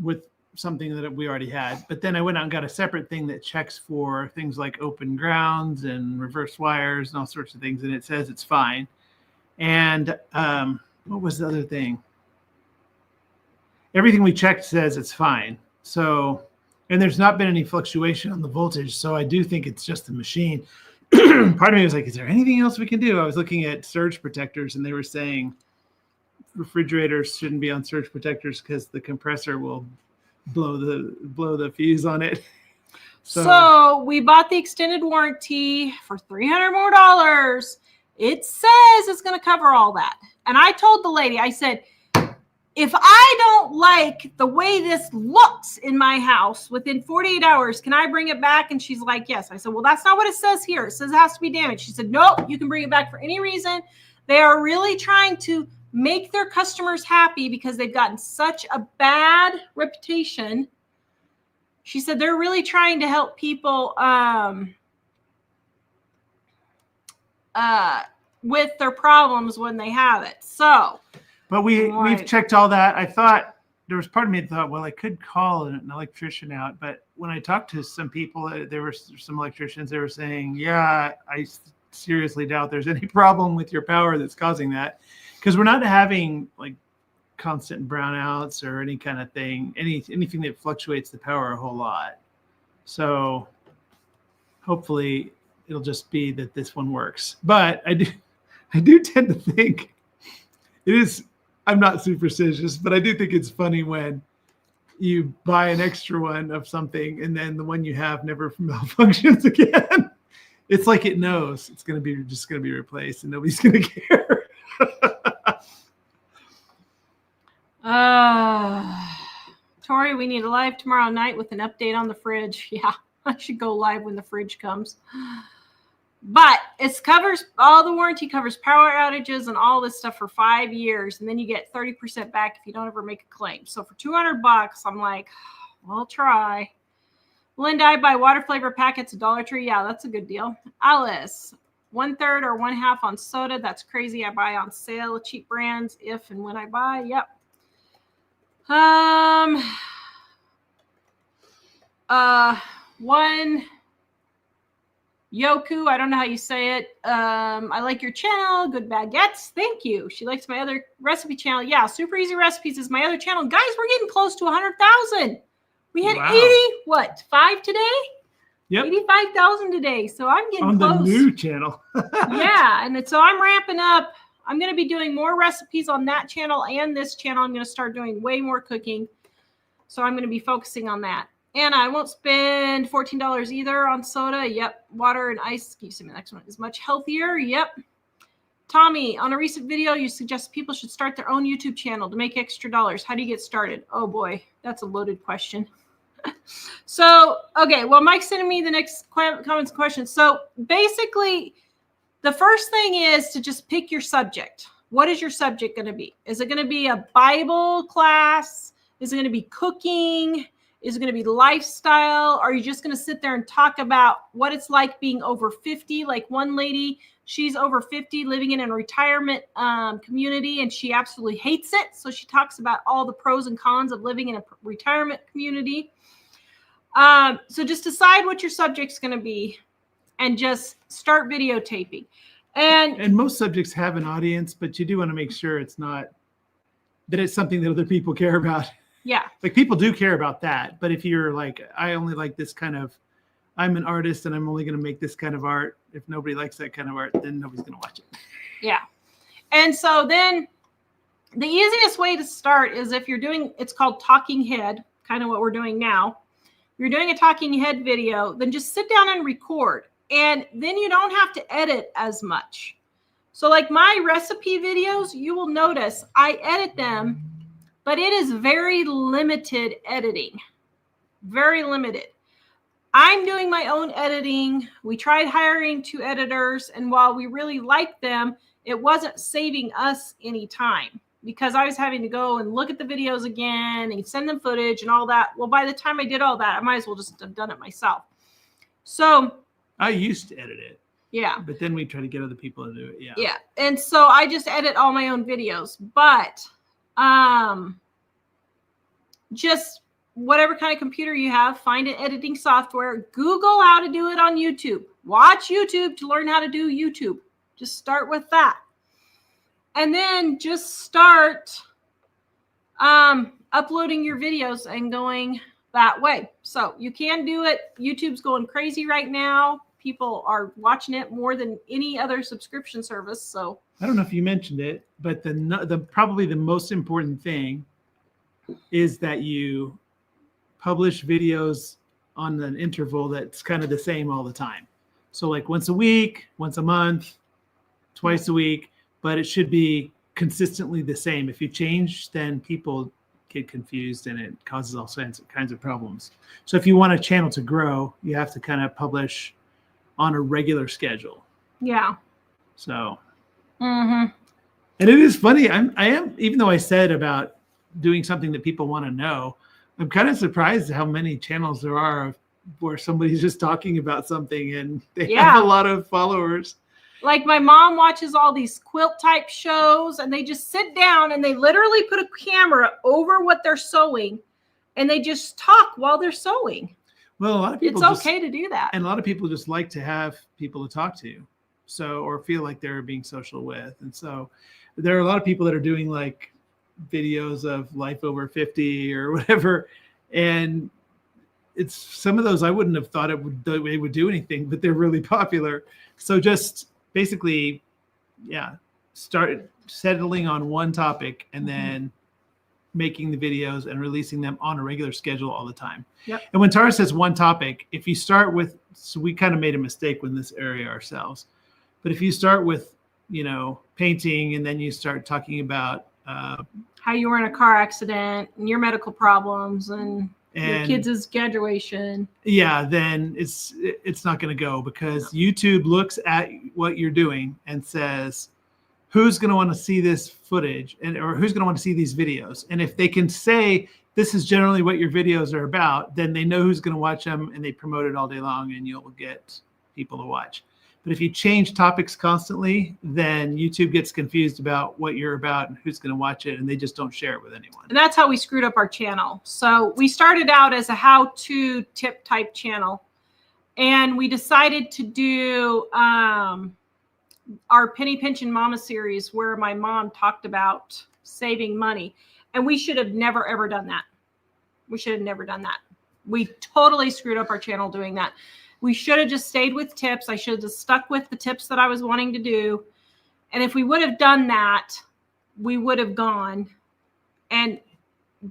Speaker 2: with something that we already had, but then I went out and got a separate thing that checks for things like open grounds and reverse wires and all sorts of things, and it says it's fine. And what was the other thing? Everything we checked says it's fine. So, and there's not been any fluctuation on the voltage, so I do think it's just the machine. part of me was like, is there anything else we can do? I was looking at surge protectors, and they were saying refrigerators shouldn't be on surge protectors because the compressor will blow the fuse on it.
Speaker 1: So we bought the extended warranty for $300 more. It says it's going to cover all that. And I told the lady, I said, if I don't like the way this looks in my house within 48 hours, can I bring it back? And she's like, yes. I said, well, that's not what it says here. It says it has to be damaged. She said, nope, you can bring it back for any reason. They are really trying to make their customers happy because they've gotten such a bad reputation. She said they're really trying to help people with their problems when they have it. So,
Speaker 2: but we've checked all that. I thought there was part of me that thought, well, I could call an electrician out. But when I talked to some people, there were some electricians, they were saying, yeah, I seriously doubt there's any problem with your power that's causing that. Because we're not having like constant brownouts or any kind of thing, anything that fluctuates the power a whole lot. So hopefully it'll just be that this one works. But I do tend to think it is, I'm not superstitious, but I do think it's funny when you buy an extra one of something and then the one you have never malfunctions again. It's like it knows it's going to be replaced and nobody's going to care.
Speaker 1: Tori, we need a live tomorrow night with an update on the fridge. Yeah, I should go live when the fridge comes. But it covers all the warranty, covers power outages and all this stuff for 5 years. And then you get 30% back if you don't ever make a claim. So for $200, I'm like, I'll try. Linda, I buy water flavor packets at Dollar Tree. Yeah, that's a good deal. Alice, 1/3 or 1/2 on soda. That's crazy. I buy on sale, cheap brands, if and when I buy. Yep. One Yoku, I don't know how you say it. I like your channel, good baguettes. Thank you. She likes my other recipe channel. Yeah, Super Easy Recipes is my other channel. Guys, we're getting close to 100,000. We had 5 today?
Speaker 2: Yep.
Speaker 1: 85,000 today. So I'm getting close.
Speaker 2: On the new channel.
Speaker 1: Yeah, and so I'm ramping up. I'm going to be doing more recipes on that channel and this channel. I'm going to start doing way more cooking. So I'm going to be focusing on that. And I won't spend $14 either on soda. Yep. Water and ice. Can you see the next one? Is much healthier. Yep. Tommy, on a recent video, you suggest people should start their own YouTube channel to make extra dollars. How do you get started? Oh boy, that's a loaded question. So, okay. Well, Mike's sending me the next comments and questions. So basically, the first thing is to just pick your subject. What is your subject going to be? Is it going to be a Bible class? Is it going to be cooking? Is it going to be lifestyle? Are you just going to sit there and talk about what it's like being over 50? Like one lady, she's over 50 living in a retirement community and she absolutely hates it. So she talks about all the pros and cons of living in a retirement community. So just decide what your subject's going to be and just start videotaping. And
Speaker 2: most subjects have an audience, but you do want to make sure it's not that it's something that other people care about.
Speaker 1: Yeah.
Speaker 2: Like people do care about that. But if you're like, I only like this kind of, I'm an artist and I'm only going to make this kind of art. If nobody likes that kind of art, then nobody's going to watch it.
Speaker 1: Yeah. And so then the easiest way to start is if you're doing, it's called talking head, kind of what we're doing now. If you're doing a talking head video, then just sit down and record. And then you don't have to edit as much. So like my recipe videos, you will notice I edit them, but it is very limited editing. Very limited. I'm doing my own editing. We tried hiring 2 editors, and while we really liked them, it wasn't saving us any time because I was having to go and look at the videos again and send them footage and all that. Well, by the time I did all that, I might as well just have done it myself. So
Speaker 2: I used to edit it.
Speaker 1: Yeah.
Speaker 2: But then we try to get other people to do it. Yeah.
Speaker 1: Yeah. And so I just edit all my own videos, but just whatever kind of computer you have, find an editing software, Google how to do it on YouTube, watch YouTube to learn how to do YouTube. Just start with that. And then just start uploading your videos and going that way. So you can do it. YouTube's going crazy right now. people are watching it more than any other subscription service. So
Speaker 2: I don't know if you mentioned it, but the probably the most important thing is that you publish videos on an interval that's kind of the same all the time. So like once a week, once a month, twice a week, but it should be consistently the same. If you change, then people get confused and it causes all kinds of problems. So if you want a channel to grow, you have to kind of publish on a regular schedule.
Speaker 1: Yeah.
Speaker 2: So,
Speaker 1: mm-hmm.
Speaker 2: And it is funny. I am, even though I said about doing something that people want to know, I'm kind of surprised at how many channels there are where somebody's just talking about something and they have a lot of followers.
Speaker 1: Like my mom watches all these quilt type shows and they just sit down and they literally put a camera over what they're sewing and they just talk while they're sewing.
Speaker 2: Well, a lot of people
Speaker 1: it's okay to do that.
Speaker 2: And a lot of people just like to have people to talk to. So, or feel like they're being social with. And so there are a lot of people that are doing like videos of life over 50 or whatever. And it's some of those I wouldn't have thought it would do anything, but they're really popular. So just basically, start settling on one topic and then making the videos and releasing them on a regular schedule all the time.
Speaker 1: Yep.
Speaker 2: And when Tara says one topic, if you start with, so we kind of made a mistake with this area ourselves, but if you start with, painting and then you start talking about
Speaker 1: how you were in a car accident and your medical problems and your kids' graduation.
Speaker 2: Yeah, then it's not going to go because YouTube looks at what you're doing and says, who's going to want to see this footage or who's going to want to see these videos? And if they can say, this is generally what your videos are about, then they know who's going to watch them and they promote it all day long and you'll get people to watch. But if you change topics constantly, then YouTube gets confused about what you're about and who's going to watch it, and they just don't share it with anyone.
Speaker 1: And that's how we screwed up our channel. So we started out as a how-to tip type channel, and we decided to do our Penny Pinch Mama series where my mom talked about saving money. And we should have never, ever done that. We should have never done that. We totally screwed up our channel doing that. We should have just stayed with tips. I should have just stuck with the tips that I was wanting to do. And if we would have done that, we would have gone and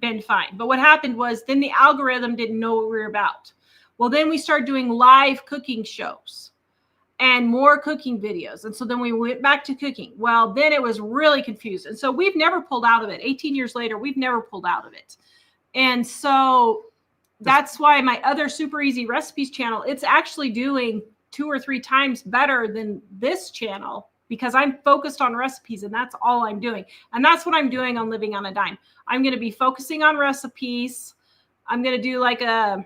Speaker 1: been fine. But what happened was then the algorithm didn't know what we were about. Well, then we started doing live cooking shows and more cooking videos. And so then we went back to cooking. Well, then it was really confused. And so we've never pulled out of it. 18 years later, we've never pulled out of it. And so that's why my other Super Easy Recipes channel, it's actually doing 2 or 3 times better than this channel because I'm focused on recipes and that's all I'm doing. And that's what I'm doing on Living on a Dime. I'm going to be focusing on recipes. I'm going to do like a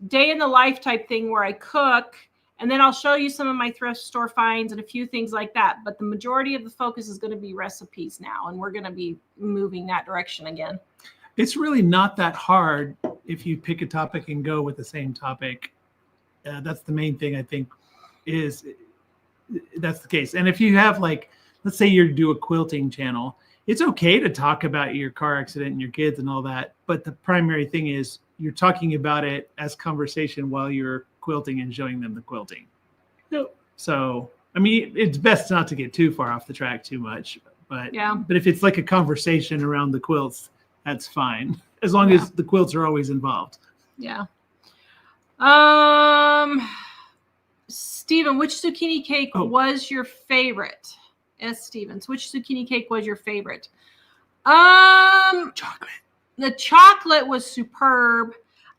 Speaker 1: day in the life type thing where I cook, and then I'll show you some of my thrift store finds and a few things like that. But the majority of the focus is going to be recipes now, and we're going to be moving that direction again.
Speaker 2: It's really not that hard if you pick a topic and go with the same topic. That's the main thing I think is that's the case. And if you have like, let's say you do a quilting channel, it's okay to talk about your car accident and your kids and all that. But the primary thing is you're talking about it as conversation while you're quilting and showing them the quilting.
Speaker 1: Yep.
Speaker 2: So, I mean, it's best not to get too far off the track too much. But if it's like a conversation around the quilts, that's fine. As long as the quilts are always involved.
Speaker 1: Yeah. Stephen, which zucchini cake was your favorite? S. Stevens, which zucchini cake was your favorite?
Speaker 2: Chocolate.
Speaker 1: The chocolate was superb.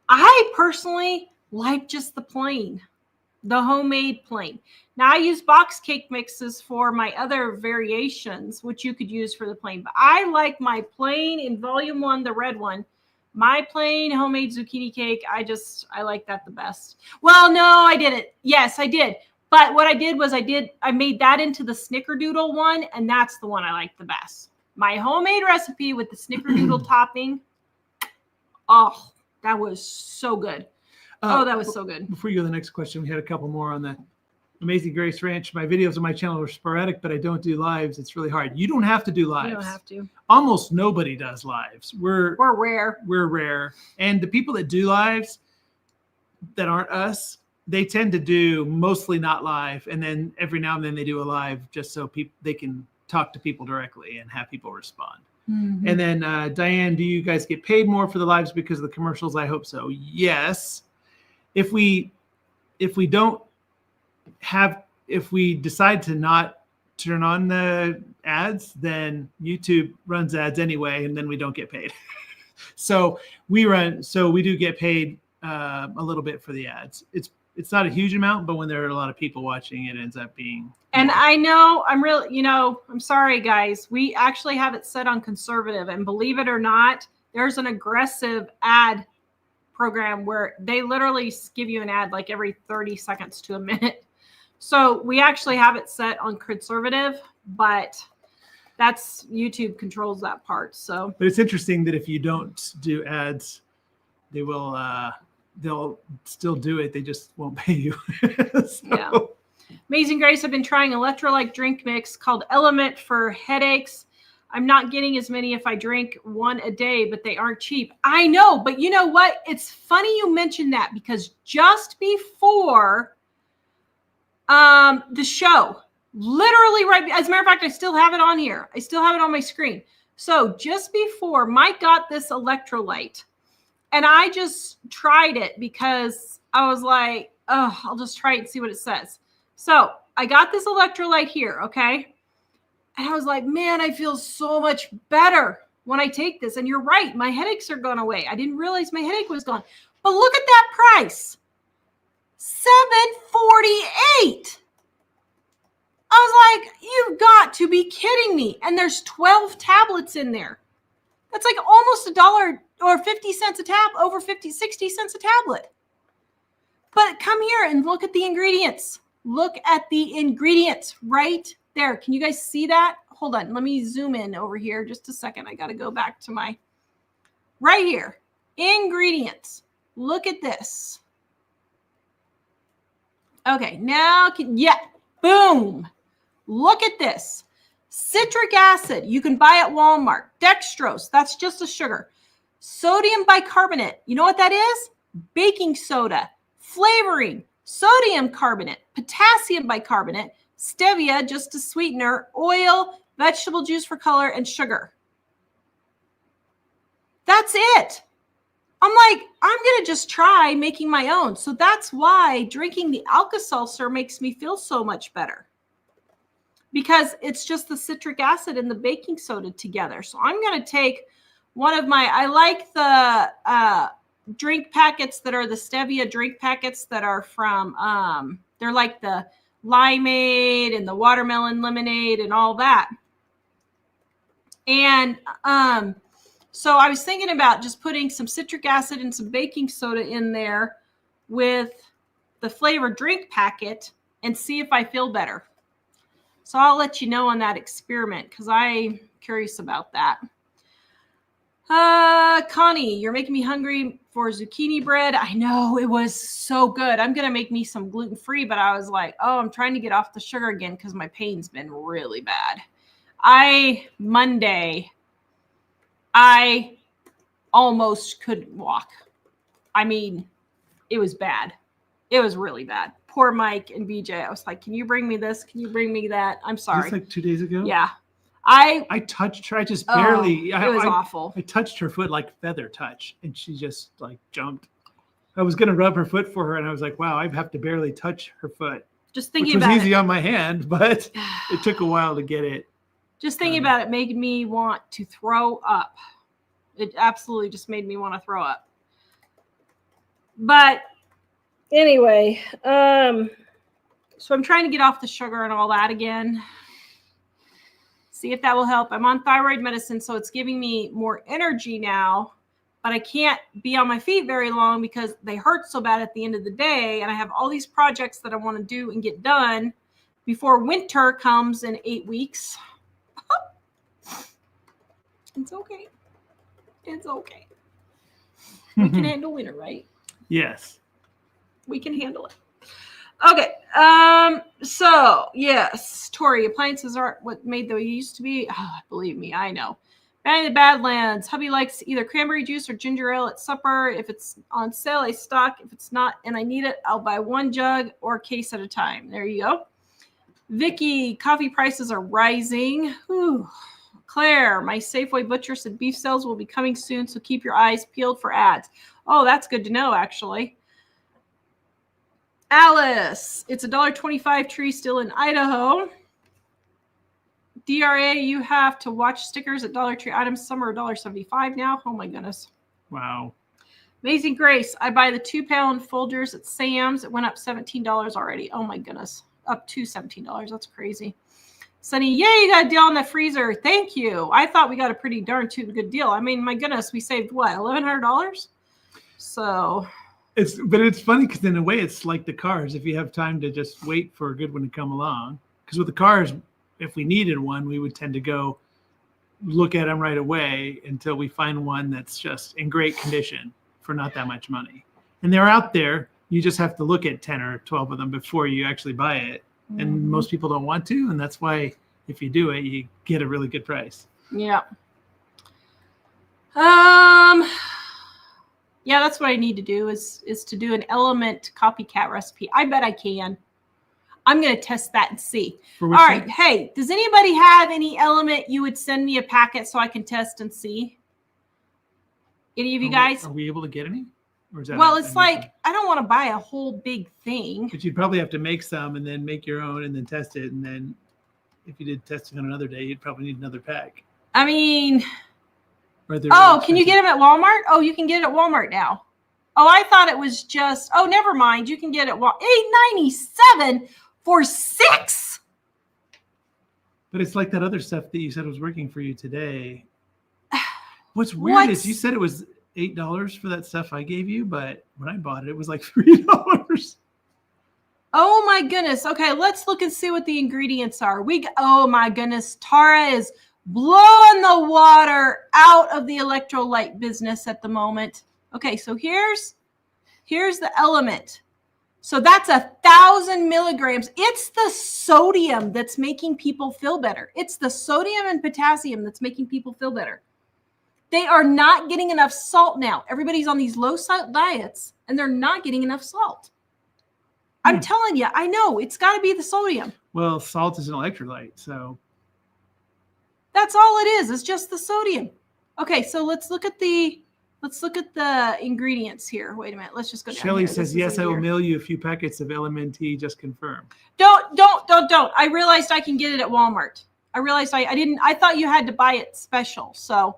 Speaker 1: I personally like just the plain, the homemade plain. Now I use box cake mixes for my other variations, which you could use for the plain. But I like my plain in volume 1, the red one. My plain homemade zucchini cake, I like that the best. Well, no, I didn't. Yes, I did. But what I did was I made that into the snickerdoodle one, and that's the one I like the best. My homemade recipe with the snickerdoodle topping. Oh, that was so good. That was so good.
Speaker 2: Before you go to the next question, we had a couple more on the Amazing Grace Ranch. My videos on my channel are sporadic, but I don't do lives. It's really hard. You don't have to do lives.
Speaker 1: You don't have to.
Speaker 2: Almost nobody does lives. We're
Speaker 1: rare.
Speaker 2: We're rare. And the people that do lives that aren't us, they tend to do mostly not live, and then every now and then they do a live just so they can talk to people directly and have people respond. Mm-hmm. And then Diane, do you guys get paid more for the lives because of the commercials? I hope so. Yes. If we decide to not turn on the ads, then YouTube runs ads anyway, and then we don't get paid. So we do get paid a little bit for the ads. It's not a huge amount, but when there are a lot of people watching, it ends up being.
Speaker 1: And more. I know I'm sorry, guys. We actually have it set on conservative, and believe it or not, there's an aggressive ad program where they literally give you an ad like every 30 seconds to a minute. So we actually have it set on conservative, but that's YouTube controls that part. So,
Speaker 2: but it's interesting that if you don't do ads, they will they'll still do it. They just won't pay you. So.
Speaker 1: Yeah. Amazing Grace, I've been trying electrolyte drink mix called LMNT for headaches. I'm not getting as many if I drink one a day, but they aren't cheap. I know, but you know what? It's funny you mentioned that because just before the show, literally right, as a matter of fact, I still have it on here. I still have it on my screen. So just before Mike got this electrolyte, and I just tried it because I was like, oh, I'll just try it and see what it says. So I got this electrolyte here, okay? And I was like, man, I feel so much better when I take this. And you're right, my headaches are gone away. I didn't realize my headache was gone. But look at that price. $7.48. I was like, you've got to be kidding me. And there's 12 tablets in there. That's like almost $1 or 50 cents a over 60 cents a tablet. But come here and look at the ingredients. Look at the ingredients right there. Can you guys see that? Hold on. Let me zoom in over here just a second. I got to go back to my right here. Ingredients. Look at this. Okay. Now, boom. Look at this. Citric acid. You can buy at Walmart. Dextrose. That's just a sugar. Sodium bicarbonate. You know what that is? Baking soda. Flavoring. Sodium carbonate. Potassium bicarbonate. Stevia, just a sweetener, oil, vegetable juice for color, and sugar. That's it. I'm like, I'm going to just try making my own. So that's why drinking the Alka-Seltzer makes me feel so much better. Because it's just the citric acid and the baking soda together. So I'm going to take one of I like the drink packets that are the Stevia drink packets that are from, they're like the limeade and the watermelon lemonade and all that. And so I was thinking about just putting some citric acid and some baking soda in there with the flavored drink packet and see if I feel better. So I'll let you know on that experiment because I'm curious about that. Connie, you're making me hungry for zucchini bread. I know, it was so good. I'm going to make me some gluten-free, but I was like, oh, I'm trying to get off the sugar again because my pain's been really bad. Monday, I almost couldn't walk. I mean, it was bad. It was really bad. Poor Mike and BJ. I was like, can you bring me this? Can you bring me that? I'm sorry.
Speaker 2: Just like 2 days ago?
Speaker 1: Yeah.
Speaker 2: I touched her. I just barely.
Speaker 1: It was awful.
Speaker 2: I touched her foot like feather touch, and she just like jumped. I was gonna rub her foot for her, and I was like, "Wow, I have to barely touch her foot."
Speaker 1: Just thinking
Speaker 2: which
Speaker 1: about
Speaker 2: was easy on my hand, but it took a while to get it.
Speaker 1: Just thinking about it made me want to throw up. It absolutely just made me want to throw up. But anyway, so I'm trying to get off the sugar and all that again. See if that will help. I'm on thyroid medicine, so it's giving me more energy now, but I can't be on my feet very long because they hurt so bad at the end of the day, and I have all these projects that I want to do and get done before winter comes in 8 weeks. It's okay. It's okay. We can handle winter, right?
Speaker 2: Yes.
Speaker 1: We can handle it. Okay. So yes, Tori, appliances aren't what made they used to be. Oh, believe me, I know. Banning the Badlands. Hubby likes either cranberry juice or ginger ale at supper. If it's on sale, I stock. If it's not and I need it, I'll buy one jug or case at a time. There you go. Vicky, coffee prices are rising. Whew. Claire, my Safeway butcher said beef sales will be coming soon, so keep your eyes peeled for ads. Oh, that's good to know, actually. Alice, it's $1.25 tree still in Idaho. DRA, you have to watch stickers at Dollar Tree items. Some are $1.75 now. Oh my goodness.
Speaker 2: Wow.
Speaker 1: Amazing Grace, I buy the 2-pound Folgers at Sam's. It went up $17 already. Oh my goodness. Up to $17. That's crazy. Sunny, yay, you got a deal on the freezer. Thank you. I thought we got a pretty darn good deal. I mean, my goodness, we saved what, $1,100? So
Speaker 2: but it's funny because in a way it's like the cars. If you have time to just wait for a good one to come along, because with the cars, if we needed one, we would tend to go look at them right away until we find one that's just in great condition for not that much money. And they're out there. You just have to look at 10 or 12 of them before you actually buy it. And most people don't want to. And that's why if you do it, you get a really good price.
Speaker 1: Yeah. Yeah, that's what I need to do is to do an LMNT copycat recipe. I bet I can. I'm going to test that and see. All right. Hey, does anybody have any LMNT you would send me a packet so I can test and see? Any of you guys?
Speaker 2: Are we able to get any? Or is that
Speaker 1: well, it's like, I don't want to buy a whole big thing.
Speaker 2: But you'd probably have to make some and then make your own and then test it. And then if you did testing on another day, you'd probably need another pack.
Speaker 1: I mean,
Speaker 2: really
Speaker 1: can you get them at Walmart? Oh, you can get it at Walmart now. Oh, I thought it was just, oh, never mind. You can get it at Walmart. $8.97 for 6.
Speaker 2: But it's like that other stuff that you said was working for you today. What's weird is you said it was $8 for that stuff I gave you, but when I bought it, it was like $3.
Speaker 1: Oh my goodness. Okay, let's look and see what the ingredients are. Oh my goodness. Tara is blowing the water out of the electrolyte business at the moment. Okay, so here's the LMNT. So that's 1,000 milligrams. It's the sodium that's making people feel better. It's the sodium and potassium that's making people feel better. They are not getting enough salt now. Everybody's on these low salt diets and they're not getting enough salt. I'm telling you, I know it's got to be the sodium.
Speaker 2: Well, salt is an electrolyte, so.
Speaker 1: That's all it is. It's just the sodium. Okay, so let's look at the ingredients here. Wait a minute. Let's just go down
Speaker 2: Shelly
Speaker 1: here.
Speaker 2: says, yes, I will mail you a few packets of LMNT. Just confirm.
Speaker 1: Don't. I realized I can get it at Walmart. I realized I didn't. I thought you had to buy it special. So,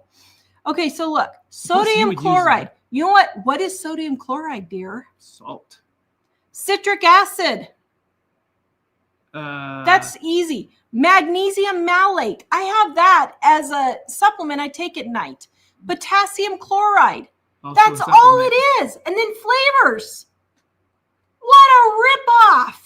Speaker 1: okay. So look, sodium chloride. You know what? What is sodium chloride, dear?
Speaker 2: Salt.
Speaker 1: Citric acid. That's easy. Magnesium malate. I have that as a supplement I take at night. Potassium chloride. Also that's all it is. And then flavors. What a ripoff.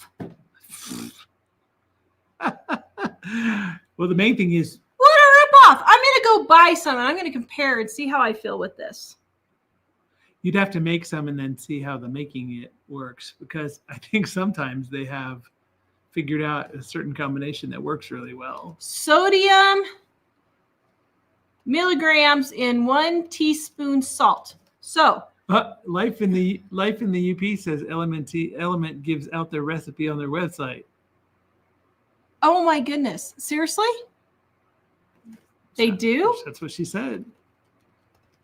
Speaker 2: Well, the main thing is.
Speaker 1: What a ripoff. I'm going to go buy some and I'm going to compare and see how I feel with this.
Speaker 2: You'd have to make some and then see how the making it works, because I think sometimes they have figured out a certain combination that works really well.
Speaker 1: Sodium milligrams in 1 teaspoon salt. So
Speaker 2: life in the UP says LMNT gives out their recipe on their website.
Speaker 1: Oh my goodness. Seriously? They do?
Speaker 2: That's what she said.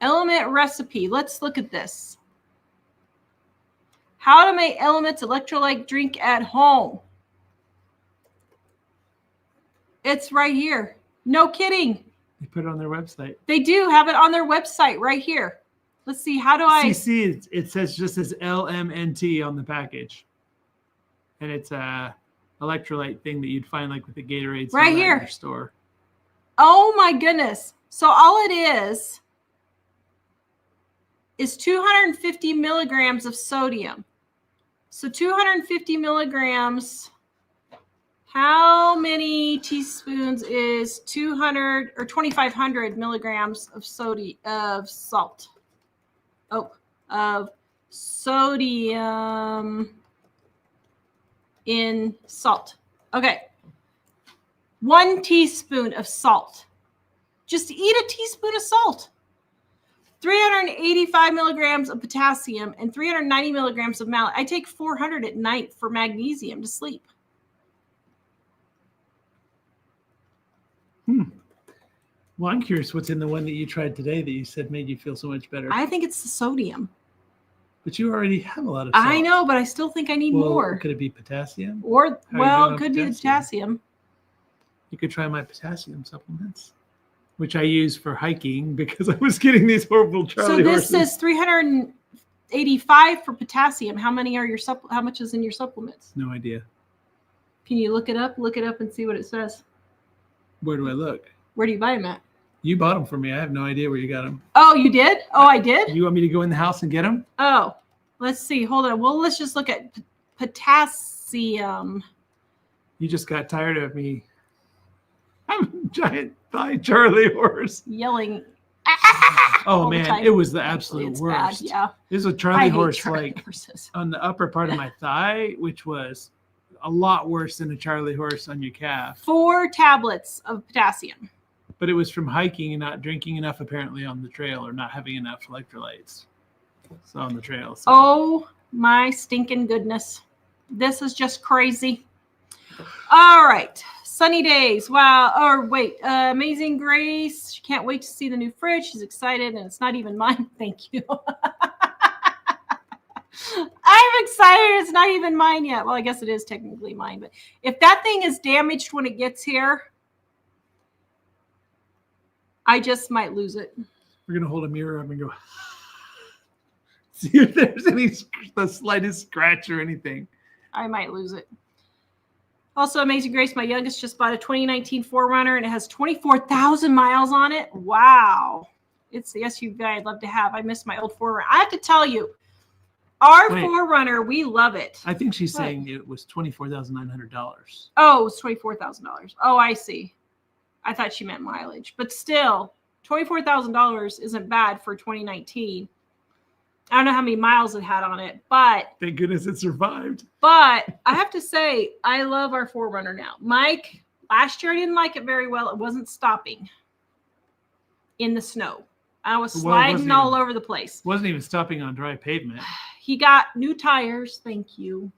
Speaker 1: LMNT recipe. Let's look at this. How to make LMNT electrolyte drink at home. It's right here. No kidding.
Speaker 2: They put it on their website.
Speaker 1: They do have it on their website right here. Let's see. How do I?
Speaker 2: CC, it says just as LMNT on the package. And it's a electrolyte thing that you'd find like with the Gatorade
Speaker 1: right here
Speaker 2: in your store.
Speaker 1: Oh my goodness. So all it is 250 milligrams of sodium. So 250 milligrams. How many teaspoons is 200 or 2,500 milligrams of salt? Oh, of sodium in salt. Okay. 1 teaspoon of salt. Just eat a teaspoon of salt. 385 milligrams of potassium and 390 milligrams of malate. I take 400 at night for magnesium to sleep.
Speaker 2: Well, I'm curious what's in the one that you tried today that you said made you feel so much better.
Speaker 1: I think it's the sodium.
Speaker 2: But you already have a lot of salt.
Speaker 1: I know, but I still think I need more.
Speaker 2: Could it be potassium?
Speaker 1: Or, well, it could be the potassium.
Speaker 2: You could try my potassium supplements, which I use for hiking because I was getting these horrible Charlie horses.
Speaker 1: So this says 385 for potassium. How many are how much is in your supplements?
Speaker 2: No idea.
Speaker 1: Can you look it up? Look it up and see what it says.
Speaker 2: Where do I look?
Speaker 1: Where do you buy them at?
Speaker 2: You bought them for me. I have no idea where you got them.
Speaker 1: Oh, you did? Oh, I did?
Speaker 2: You want me to go in the house and get them?
Speaker 1: Oh, let's see. Hold on. Well, let's just look at potassium.
Speaker 2: You just got tired of me. I'm a giant thigh Charlie horse.
Speaker 1: Yelling.
Speaker 2: Oh, man. It was the absolute worst.
Speaker 1: Bad, yeah.
Speaker 2: This was a Charlie horse horses. On the upper part of my thigh, which was a lot worse than a Charlie horse on your calf. 4
Speaker 1: tablets of potassium.
Speaker 2: But it was from hiking and not drinking enough apparently on the trail or not having enough electrolytes. So on the trail. So.
Speaker 1: Oh my stinking goodness. This is just crazy. All right. Sunny days. Wow. Or wait, Amazing Grace. She can't wait to see the new fridge. She's excited and it's not even mine. Thank you. I'm excited. It's not even mine yet. Well, I guess it is technically mine, but if that thing is damaged when it gets here, I just might lose it.
Speaker 2: We're going to hold a mirror up and go, see if there's the slightest scratch or anything.
Speaker 1: I might lose it. Also, Amazing Grace, my youngest just bought a 2019 4Runner and it has 24,000 miles on it. Wow. It's the SUV I'd love to have. I miss my old 4Runner. I have to tell you, our 4Runner, we love it.
Speaker 2: I think she's saying it was $24,900.
Speaker 1: Oh, it was $24,000. Oh, I see. I thought she meant mileage, but still, $24,000 isn't bad for 2019. I don't know how many miles it had on it, but
Speaker 2: thank goodness it survived.
Speaker 1: But I have to say, I love our 4Runner now. Mike, last year I didn't like it very well. It wasn't stopping in the snow. I was sliding all over the place.
Speaker 2: Wasn't even stopping on dry pavement.
Speaker 1: He got new tires. Thank you.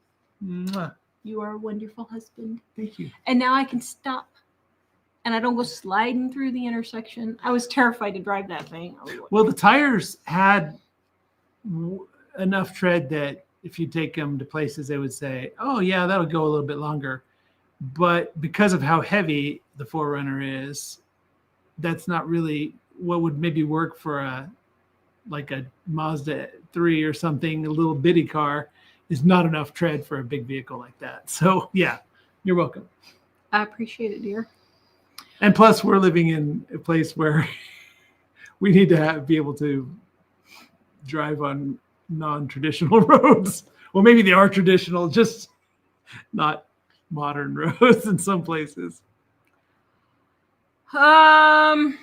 Speaker 2: Mwah.
Speaker 1: You are a wonderful husband.
Speaker 2: Thank you.
Speaker 1: And now I can stop. And I don't go sliding through the intersection. I was terrified to drive that thing.
Speaker 2: Well, the tires had enough tread that if you take them to places, they would say, oh, yeah, that'll go a little bit longer. But because of how heavy the 4Runner is, that's not really what would maybe work for a Mazda 3 or something, a little bitty car, is not enough tread for a big vehicle like that. So, yeah, you're welcome.
Speaker 1: I appreciate it, dear.
Speaker 2: And plus, we're living in a place where we need to be able to drive on non-traditional roads. Well, maybe they are traditional, just not modern roads in some places.
Speaker 1: Okay.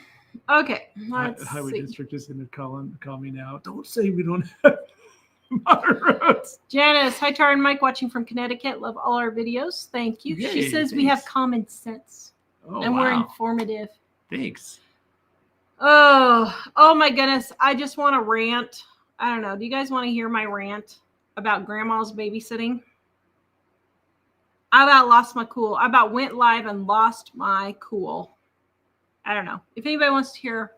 Speaker 1: Let's
Speaker 2: Highway
Speaker 1: see.
Speaker 2: District is going to call me now. Don't say we don't have modern roads.
Speaker 1: Janice, hi, Tara and Mike, watching from Connecticut. Love all our videos. Thank you.
Speaker 2: Yay,
Speaker 1: she says
Speaker 2: thanks.
Speaker 1: We have common sense.
Speaker 2: Oh,
Speaker 1: and we're informative.
Speaker 2: Thanks.
Speaker 1: Oh my goodness. I just want to rant. I don't know. Do you guys want to hear my rant about grandma's babysitting? I about lost my cool. I about went live and lost my cool. I don't know. If anybody wants to hear,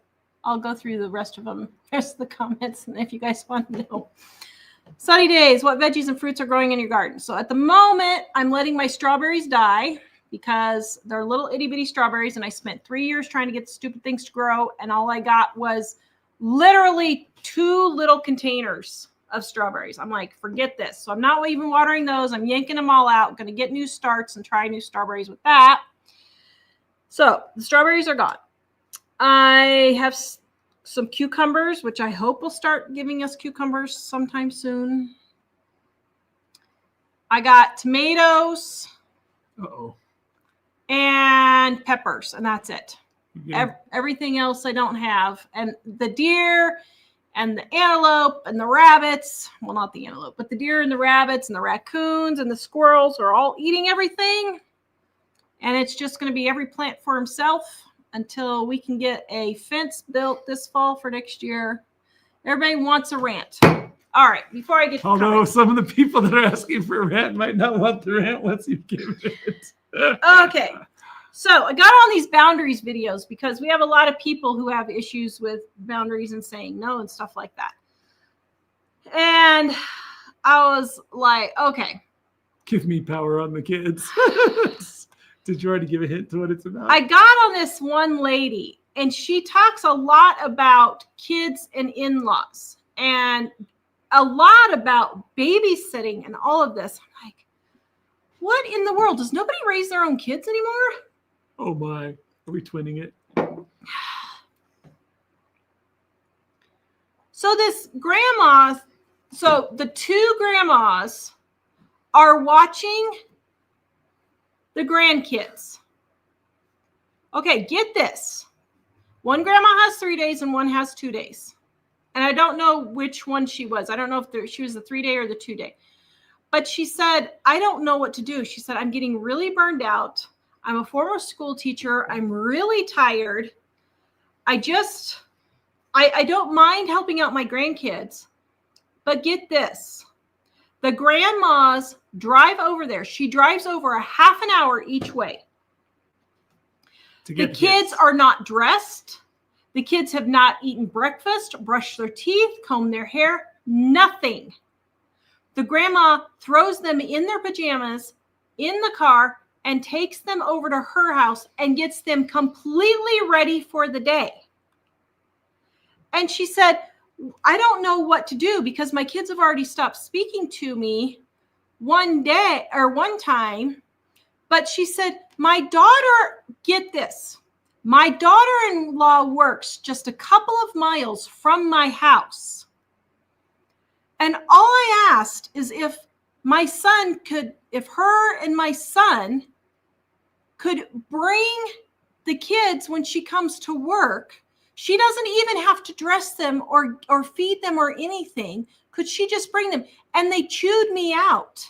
Speaker 1: I'll go through the rest of them. Rest of the comments. And if you guys want to know. Sunny days. What veggies and fruits are growing in your garden? So at the moment, I'm letting my strawberries die because they're little itty bitty strawberries. And I spent 3 years trying to get the stupid things to grow. And all I got was literally 2 little containers of strawberries. I'm like, forget this. So I'm not even watering those. I'm yanking them all out. I'm going to get new starts and try new strawberries with that. So the strawberries are gone. I have some cucumbers, which I hope will start giving us cucumbers sometime soon. I got tomatoes.
Speaker 2: Uh-oh.
Speaker 1: And peppers, and that's it.
Speaker 2: Yeah.
Speaker 1: Everything else I don't have. And the deer and the antelope and the rabbits, well, not the antelope, but the deer and the rabbits and the raccoons and the squirrels are all eating everything. And it's just going to be every plant for himself. until we can get a fence built this fall for next year. Everybody wants a rant. All right, before I get to
Speaker 2: although some of the people that are asking for a rant might not want the rant once you give it.
Speaker 1: Okay, so I got on these boundaries videos because we have a lot of people who have issues with boundaries and saying no and stuff like that. And I was like, okay.
Speaker 2: Give me power on the kids. Did you already give a hint to what it's about?
Speaker 1: I got on this one lady, and she talks a lot about kids and in-laws and a lot about babysitting and all of this. I'm like, what in the world? Does nobody raise their own kids anymore?
Speaker 2: Oh my, are we twinning it?
Speaker 1: So the two grandmas are watching the grandkids. Okay, get this. One grandma has 3 days and one has 2 days. And I don't know which one she was. I don't know if she was the 3 day or the 2 day. But she said, I don't know what to do. She said, I'm getting really burned out. I'm a former school teacher. I'm really tired. I don't mind helping out my grandkids. But get this. The grandmas drive over there. She drives over a half an hour each way. The kids are not dressed. The kids have not eaten breakfast, brushed their teeth, combed their hair, nothing. The grandma throws them in their pajamas in the car and takes them over to her house and gets them completely ready for the day. And she said, I don't know what to do because my kids have already stopped speaking to me one time. But she said, my daughter, get this. My daughter-in-law works just a couple of miles from my house. And all I asked is if her and my son could bring the kids when she comes to work. She doesn't even have to dress them or feed them or anything. Could she just bring them? And they chewed me out.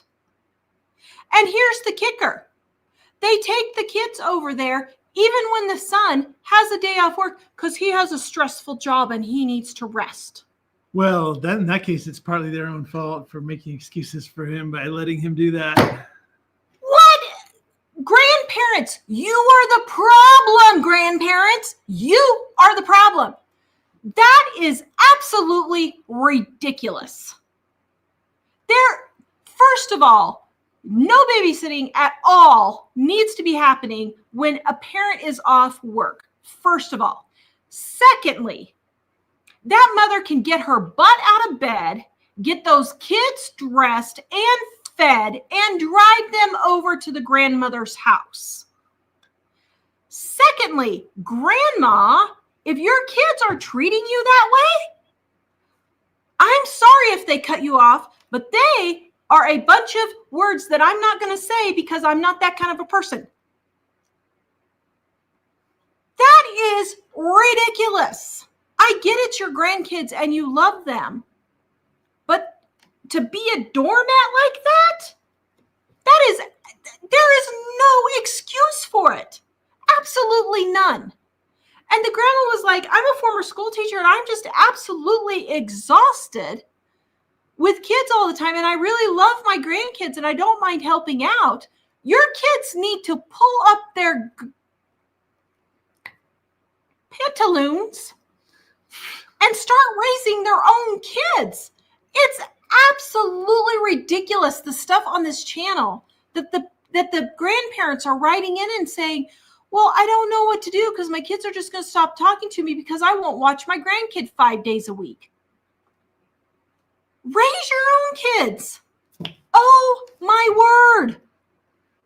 Speaker 1: And here's the kicker. They take the kids over there even when the son has a day off work because he has a stressful job and he needs to rest.
Speaker 2: Well, then in that case, it's partly their own fault for making excuses for him by letting him do that.
Speaker 1: What? Grandparents, you are the problem, grandparents. You are the problem. That is absolutely ridiculous. First of all, no babysitting at all needs to be happening when a parent is off work, first of all. Secondly, that mother can get her butt out of bed, get those kids dressed and fed, and drive them over to the grandmother's house. Secondly, grandma, if your kids are treating you that way, I'm sorry if they cut you off, but they are a bunch of words that I'm not going to say because I'm not that kind of a person. That is ridiculous. I get it's your grandkids and you love them, but to be a doormat like that, there is no excuse for it. Absolutely none. And the grandma was like, I'm a former school teacher and I'm just absolutely exhausted with kids all the time. And I really love my grandkids and I don't mind helping out. Your kids need to pull up their pantaloons and start raising their own kids. It's absolutely ridiculous, the stuff on this channel that the grandparents are writing in and saying, well, I don't know what to do because my kids are just going to stop talking to me because I won't watch my grandkid 5 days a week. Raise your own kids. Oh, my word.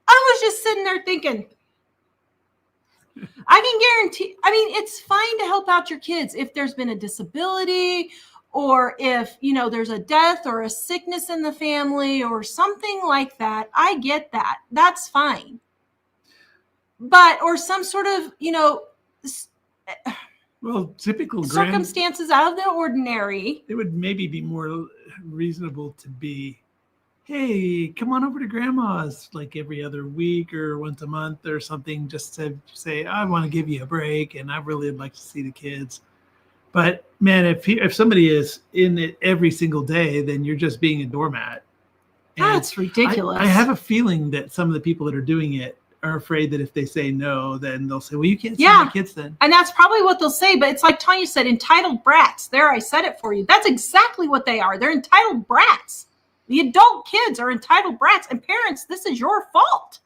Speaker 1: I was just sitting there thinking, I can guarantee, it's fine to help out your kids if there's been a disability or if, there's a death or a sickness in the family or something like that. I get that. That's fine. Or some sort of,
Speaker 2: well, typical
Speaker 1: circumstances out of the ordinary.
Speaker 2: It would maybe be more reasonable to be, hey, come on over to grandma's like every other week or once a month or something, just to say, I want to give you a break and I really would like to see the kids. But man, if somebody is in it every single day, then you're just being a doormat. And
Speaker 1: That's ridiculous.
Speaker 2: I have a feeling that some of the people that are doing it are afraid that if they say no, then they'll say, well, you can't see my kids then.
Speaker 1: And that's probably what they'll say. But it's like Tanya said, entitled brats. There, I said it for you. That's exactly what they are. They're entitled brats. The adult kids are entitled brats. And parents, this is your fault.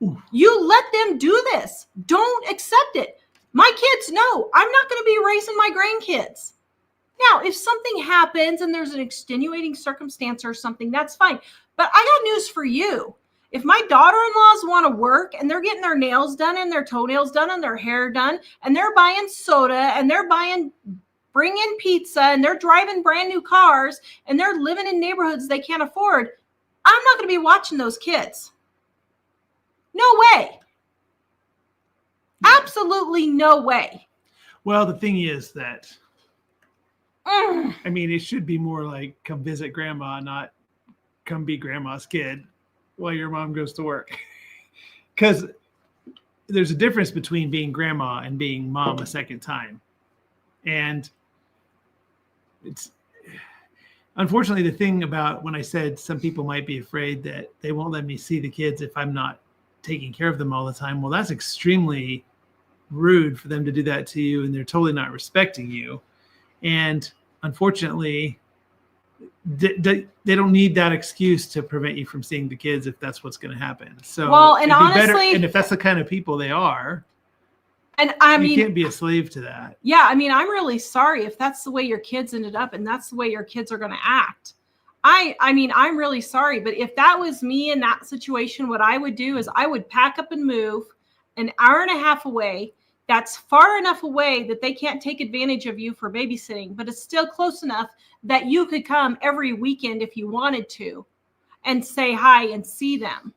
Speaker 1: Ooh. You let them do this. Don't accept it. My kids know I'm not going to be raising my grandkids. Now, if something happens and there's an extenuating circumstance or something, that's fine. But I got news for you. If my daughter-in-laws want to work and they're getting their nails done and their toenails done and their hair done, and they're buying soda and they're bringing pizza and they're driving brand new cars and they're living in neighborhoods they can't afford, I'm not going to be watching those kids. No way. Absolutely no way.
Speaker 2: Well, the thing is that, I mean, it should be more like come visit grandma, not come be grandma's kid while your mom goes to work. Because there's a difference between being grandma and being mom a second time. And it's unfortunately the thing about when I said some people might be afraid that they won't let me see the kids if I'm not taking care of them all the time. Well, that's extremely rude for them to do that to you, and they're totally not respecting you. And unfortunately, they don't need that excuse to prevent you from seeing the kids if that's what's going to happen. So,
Speaker 1: well, and honestly,
Speaker 2: and if that's the kind of people they are,
Speaker 1: and I mean,
Speaker 2: you can't be a slave to that.
Speaker 1: Yeah, I mean, I'm really sorry if that's the way your kids ended up, and that's the way your kids are going to act. I mean, I'm really sorry, but if that was me in that situation, what I would do is I would pack up and move an hour and a half away. That's far enough away that they can't take advantage of you for babysitting, but it's still close enough that you could come every weekend if you wanted to and say hi and see them.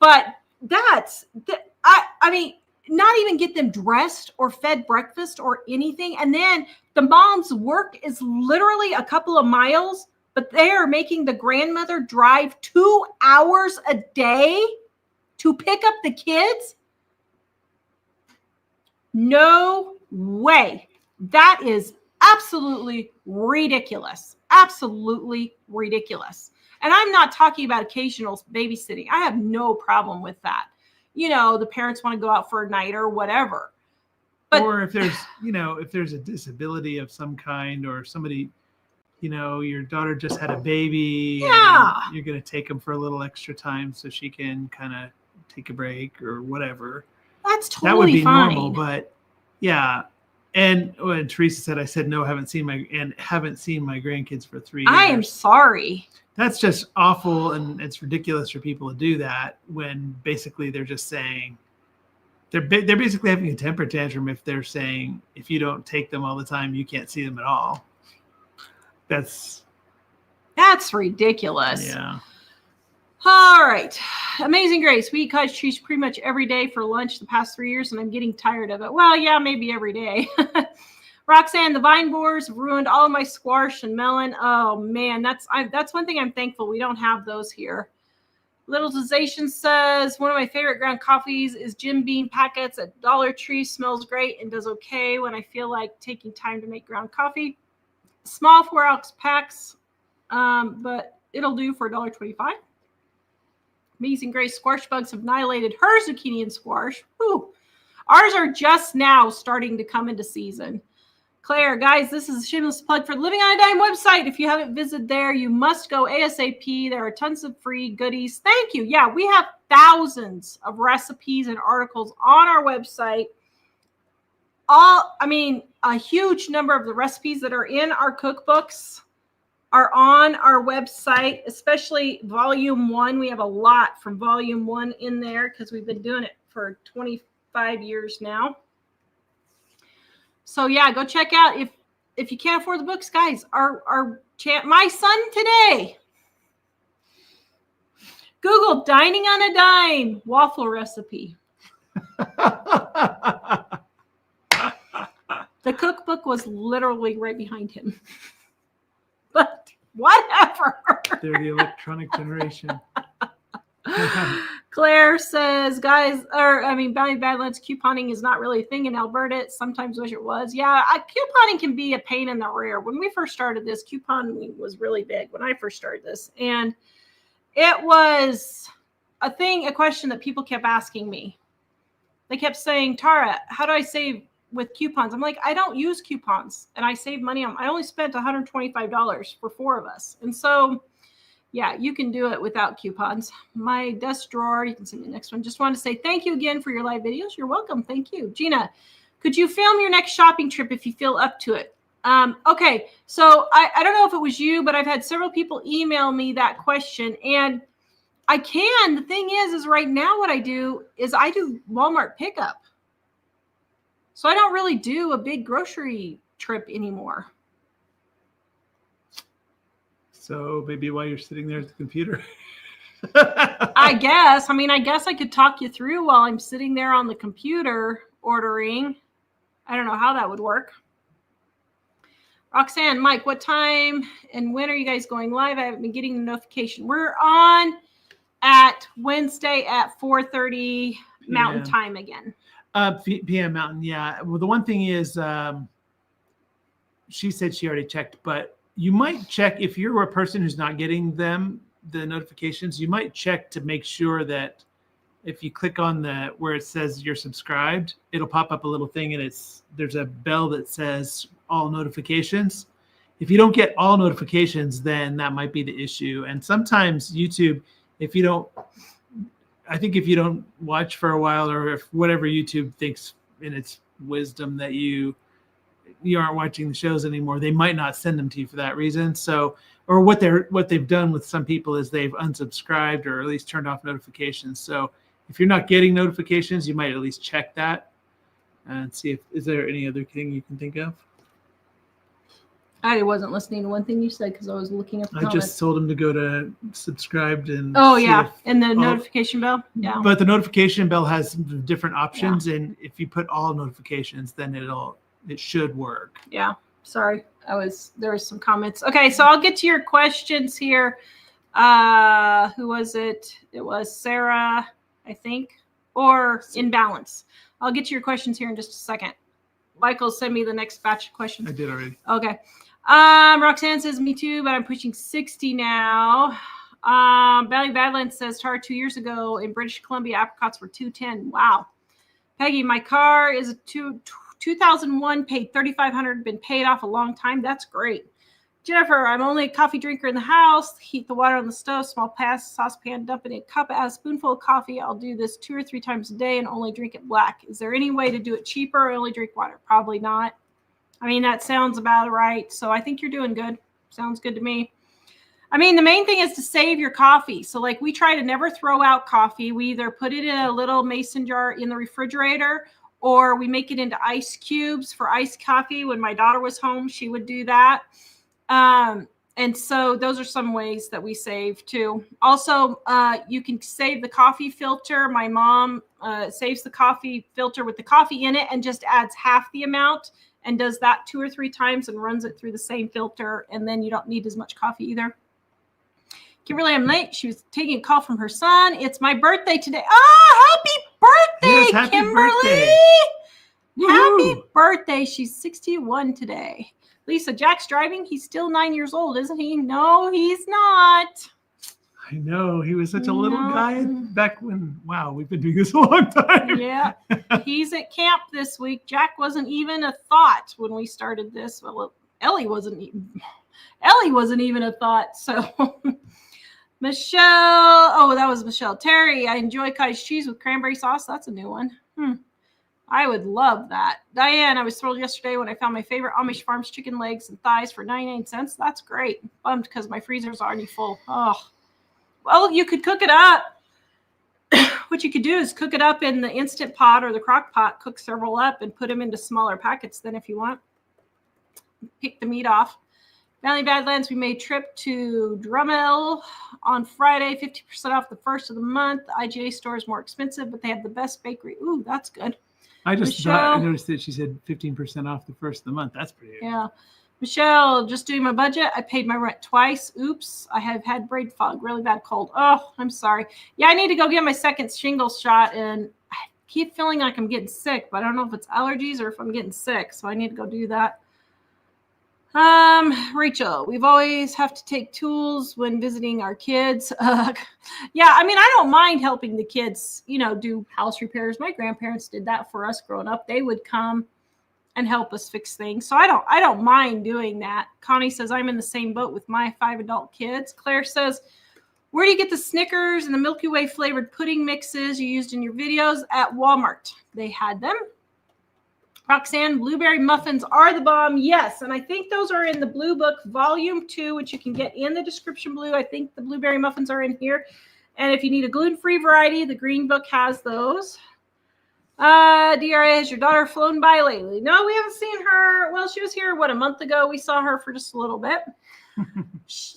Speaker 1: But I mean, not even get them dressed or fed breakfast or anything. And then the mom's work is literally a couple of miles, but they are making the grandmother drive 2 hours a day to pick up the kids. No way. That is absolutely ridiculous. Absolutely ridiculous. And I'm not talking about occasional babysitting. I have no problem with that. You know, the parents want to go out for a night or whatever. But,
Speaker 2: or if there's, if there's a disability of some kind, or somebody, your daughter just had a baby, and you're going to take them for a little extra time so she can kind of take a break or whatever.
Speaker 1: That's totally
Speaker 2: that would be
Speaker 1: fine.
Speaker 2: Normal, but yeah. And when Teresa said, I said, no, haven't seen my grandkids for 3 years.
Speaker 1: I am sorry.
Speaker 2: That's just awful. And it's ridiculous for people to do that when basically they're just saying, they're basically having a temper tantrum if they're saying, if you don't take them all the time, you can't see them at all. That's
Speaker 1: ridiculous.
Speaker 2: Yeah.
Speaker 1: All right. Amazing Grace. We eat cottage cheese pretty much every day for lunch the past 3 years, and I'm getting tired of it. Well, yeah, maybe every day. Roxanne, the vine borers have ruined all of my squash and melon. Oh, man, that's one thing I'm thankful we don't have those here. Little Zation says, one of my favorite ground coffees is Jim Beam packets at Dollar Tree. Smells great and does okay when I feel like taking time to make ground coffee. Small 4-ounce packs, but it'll do for $1.25. Amazing Grace, squash bugs have annihilated her zucchini and squash. Whew. Ours are just now starting to come into season. Claire, guys, this is a shameless plug for the Living on a Dime website. If you haven't visited there, you must go ASAP. There are tons of free goodies. Thank you. Yeah, we have thousands of recipes and articles on our website. A huge number of the recipes that are in our cookbooks are on our website, especially volume 1. We have a lot from volume 1 in there because we've been doing it for 25 years now. So yeah, go check out if you can't afford the books, guys. My son today Google dining on a dime waffle recipe. The cookbook was literally right behind him. But Whatever.
Speaker 2: They're the electronic generation.
Speaker 1: Claire says, Bounty Badlands couponing is not really a thing in Alberta. It sometimes wish it was. Yeah, couponing can be a pain in the rear. When we first started this, couponing was really big when I first started this. And it was a question that people kept asking me. They kept saying, Tara, how do I save with coupons? I'm like, I don't use coupons, and I save money on. I only spent $125 for 4 of us. And so, yeah, you can do it without coupons. My desk drawer, you can see the next one. Just want to say thank you again for your live videos. You're welcome. Thank you. Gina, could you film your next shopping trip if you feel up to it? Okay, so I don't know if it was you, but I've had several people email me that question, and I can. The thing is right now what I do is I do Walmart pickup. So I don't really do a big grocery trip anymore.
Speaker 2: So maybe while you're sitting there at the computer.
Speaker 1: I guess. I guess I could talk you through while I'm sitting there on the computer ordering. I don't know how that would work. Roxanne, Mike, what time and when are you guys going live? I haven't been getting the notification. We're on at Wednesday at 4:30 Mountain Time again.
Speaker 2: PM Mountain, yeah. Well, the one thing is, she said she already checked, but you might check if you're a person who's not getting the notifications. You might check to make sure that if you click on where it says you're subscribed, it'll pop up a little thing, and there's a bell that says all notifications. If you don't get all notifications, then that might be the issue. And sometimes YouTube, if you don't watch for a while, or if whatever YouTube thinks in its wisdom that you aren't watching the shows anymore, they might not send them to you for that reason. So, or what they've done with some people is they've unsubscribed or at least turned off notifications. So if you're not getting notifications, you might at least check that and see is there any other thing you can think of?
Speaker 1: I wasn't listening to one thing you said because I was looking at the comments.
Speaker 2: I just told him to go to subscribed and
Speaker 1: and the notification bell. Yeah.
Speaker 2: But the notification bell has different options, and if you put all notifications, then it should work.
Speaker 1: Yeah. Sorry. There was some comments. Okay, so I'll get to your questions here. Who was it? It was Sarah, I think, or In Balance. I'll get to your questions here in just a second. Michael, send me the next batch of questions.
Speaker 2: I did already.
Speaker 1: Okay. Roxanne says, me too, but I'm pushing 60 now. Bounty Badlands says, Tara, 2 years ago in British Columbia, apricots were $2.10. Wow. Peggy, my car is a 2001, paid $3,500, been paid off a long time. That's great. Jennifer, I'm only a coffee drinker in the house. Heat the water on the stove, small saucepan, dump it in a cup, add a spoonful of coffee. I'll do this 2 or 3 times a day and only drink it black. Is there any way to do it cheaper or only drink water? Probably not. That sounds about right. So I think you're doing good. Sounds good to me. The main thing is to save your coffee. So we try to never throw out coffee. We either put it in a little mason jar in the refrigerator, or we make it into ice cubes for iced coffee. When my daughter was home, she would do that. And so those are some ways that we save too. Also, you can save the coffee filter. My mom saves the coffee filter with the coffee in it and just adds half the amount and does that 2 or 3 times and runs it through the same filter. And then you don't need as much coffee either. Kimberly, I'm late. She was taking a call from her son. It's my birthday today. Oh, happy birthday,
Speaker 2: yes, happy
Speaker 1: Kimberly.
Speaker 2: Birthday.
Speaker 1: Happy birthday. She's 61 today. Lisa, Jack's driving. He's still 9 years old, isn't he? No, he's not.
Speaker 2: I know. He was such a little guy back when, wow, we've been doing this a long time.
Speaker 1: Yeah. He's at camp this week. Jack wasn't even a thought when we started this. Well, Ellie wasn't even a thought. So Michelle, that was Michelle. Terry, I enjoy cottage cheese with cranberry sauce. That's a new one. I would love that. Diane, I was thrilled yesterday when I found my favorite Amish Farms chicken legs and thighs for 99 cents. That's great. Bummed because my freezer's already full. Oh, well, you could cook it up. What you could do is cook it up in the Instant Pot or the crock pot, cook several up and put them into smaller packets then if you want. Pick the meat off. Bounty Badlands, we made trip to Drummel on Friday, 50% off the first of the month. The IGA store is more expensive, but they have the best bakery. Ooh, that's good.
Speaker 2: I noticed that she said 15% off the first of the month. That's pretty good.
Speaker 1: Yeah. Michelle, just doing my budget. I paid my rent twice. Oops. I have had brain fog, really bad cold. Oh, I'm sorry. Yeah, I need to go get my second shingles shot, and I keep feeling like I'm getting sick, but I don't know if it's allergies or if I'm getting sick, so I need to go do that. Rachel, we've always have to take tools when visiting our kids. Yeah, I mean, I don't mind helping the kids, do house repairs. My grandparents did that for us growing up. They would come and help us fix things. So I don't mind doing that. Connie says, I'm in the same boat with my 5 adult kids. Claire says, where do you get the Snickers and the Milky Way flavored pudding mixes you used in your videos? At Walmart. They had them. Roxanne, blueberry muffins are the bomb. Yes. And I think those are in the Blue Book Volume 2, which you can get in the description blue. I think the blueberry muffins are in here. And if you need a gluten-free variety, the Green Book has those. DRA, has your daughter flown by lately? No, we haven't seen her. Well, she was here, a month ago? We saw her for just a little bit.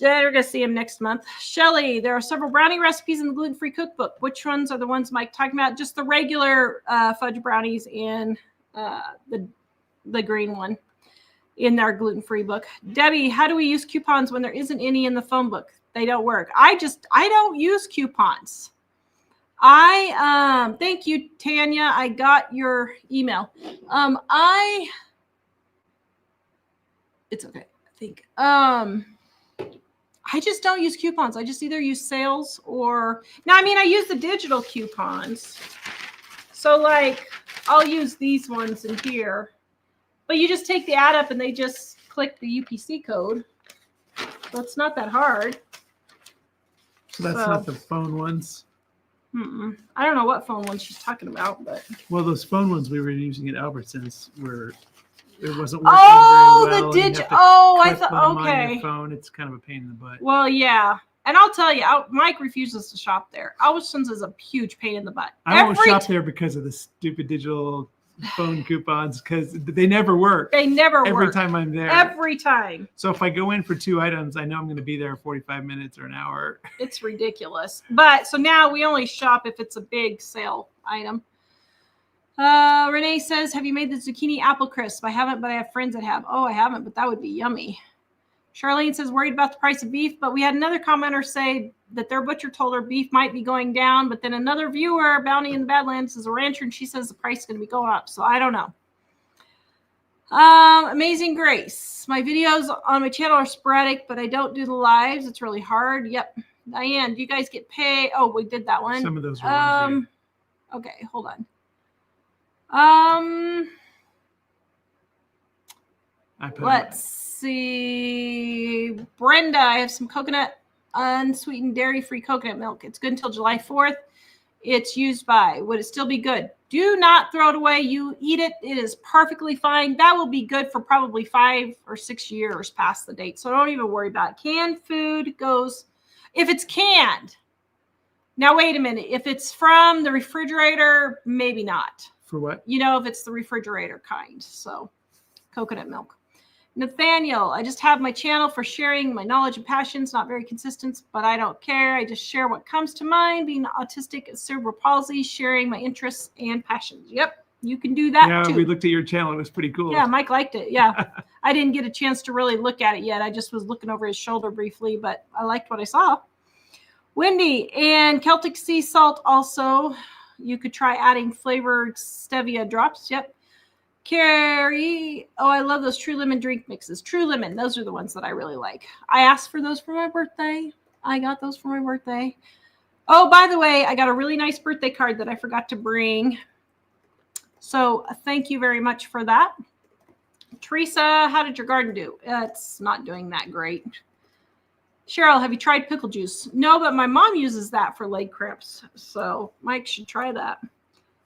Speaker 1: We're going to see him next month. Shelly, there are several brownie recipes in the gluten-free cookbook. Which ones are the ones Mike talking about? Just the regular fudge brownies in the green one in our gluten-free book. Debbie, how do we use coupons when there isn't any in the phone book? They don't work. I don't use coupons. Thank you, Tanya. I got your email. It's okay. I think, I just don't use coupons. I just either use sales or, I use the digital coupons. So like, I'll use these ones in here, but you just take the ad up and they just click the UPC code. So it's not that hard.
Speaker 2: So that's not the phone ones.
Speaker 1: I don't know what phone one she's talking about, but
Speaker 2: well, those phone ones we were using at Albertsons were it wasn't working very well.
Speaker 1: The digital. Oh, I thought okay.
Speaker 2: On your phone, it's kind of a pain in the butt.
Speaker 1: Well, yeah, and I'll tell you, Mike refuses to shop there. Albertsons is a huge pain in the butt.
Speaker 2: I won't shop there because of the stupid digital phone coupons because they never work.
Speaker 1: They never work.
Speaker 2: Every time I'm there.
Speaker 1: Every time.
Speaker 2: So if I go in for 2 items, I know I'm going to be there 45 minutes or an hour.
Speaker 1: It's ridiculous. But so now we only shop if it's a big sale item. Renee says, have you made the zucchini apple crisp? I haven't, but I have friends that have. Oh, I haven't, but that would be yummy. Charlene says, worried about the price of beef, but we had another commenter say that their butcher told her beef might be going down, but then another viewer, Bounty in the Badlands, is a rancher, and she says the price is going to be going up, so I don't know. Amazing Grace. My videos on my channel are sporadic, but I don't do the lives. It's really hard. Yep. Diane, do you guys get paid? Oh, we did that one.
Speaker 2: Some of those were
Speaker 1: okay, hold on. Let's see. Brenda, I have some coconut, unsweetened dairy-free coconut milk. It's good until July 4th. It's used by. Would it still be good? Do not throw it away. You eat it. It is perfectly fine. That will be good for probably 5 or 6 years past the date. So don't even worry about it. Canned food goes, if it's canned. Now, wait a minute. If it's from the refrigerator, maybe not.
Speaker 2: For what?
Speaker 1: If it's the refrigerator kind. So coconut milk. Nathaniel, I just have my channel for sharing my knowledge and passions, not very consistent, but I don't care. I just share what comes to mind. Being autistic, cerebral palsy, sharing my interests and passions. Yep, you can do that too.
Speaker 2: Yeah, we looked at your channel. It was pretty cool.
Speaker 1: Yeah, Mike liked it. Yeah, I didn't get a chance to really look at it yet. I just was looking over his shoulder briefly, but I liked what I saw. Wendy, and Celtic sea salt also. You could try adding flavored stevia drops. Yep. Carrie, oh, I love those True Lemon drink mixes. True Lemon, those are the ones that I really like. I asked for those for my birthday. I got those for my birthday. Oh, by the way, I got a really nice birthday card that I forgot to bring. So thank you very much for that. Teresa, how did your garden do? It's not doing that great. Cheryl, have you tried pickle juice? No, but my mom uses that for leg cramps. So Mike should try that.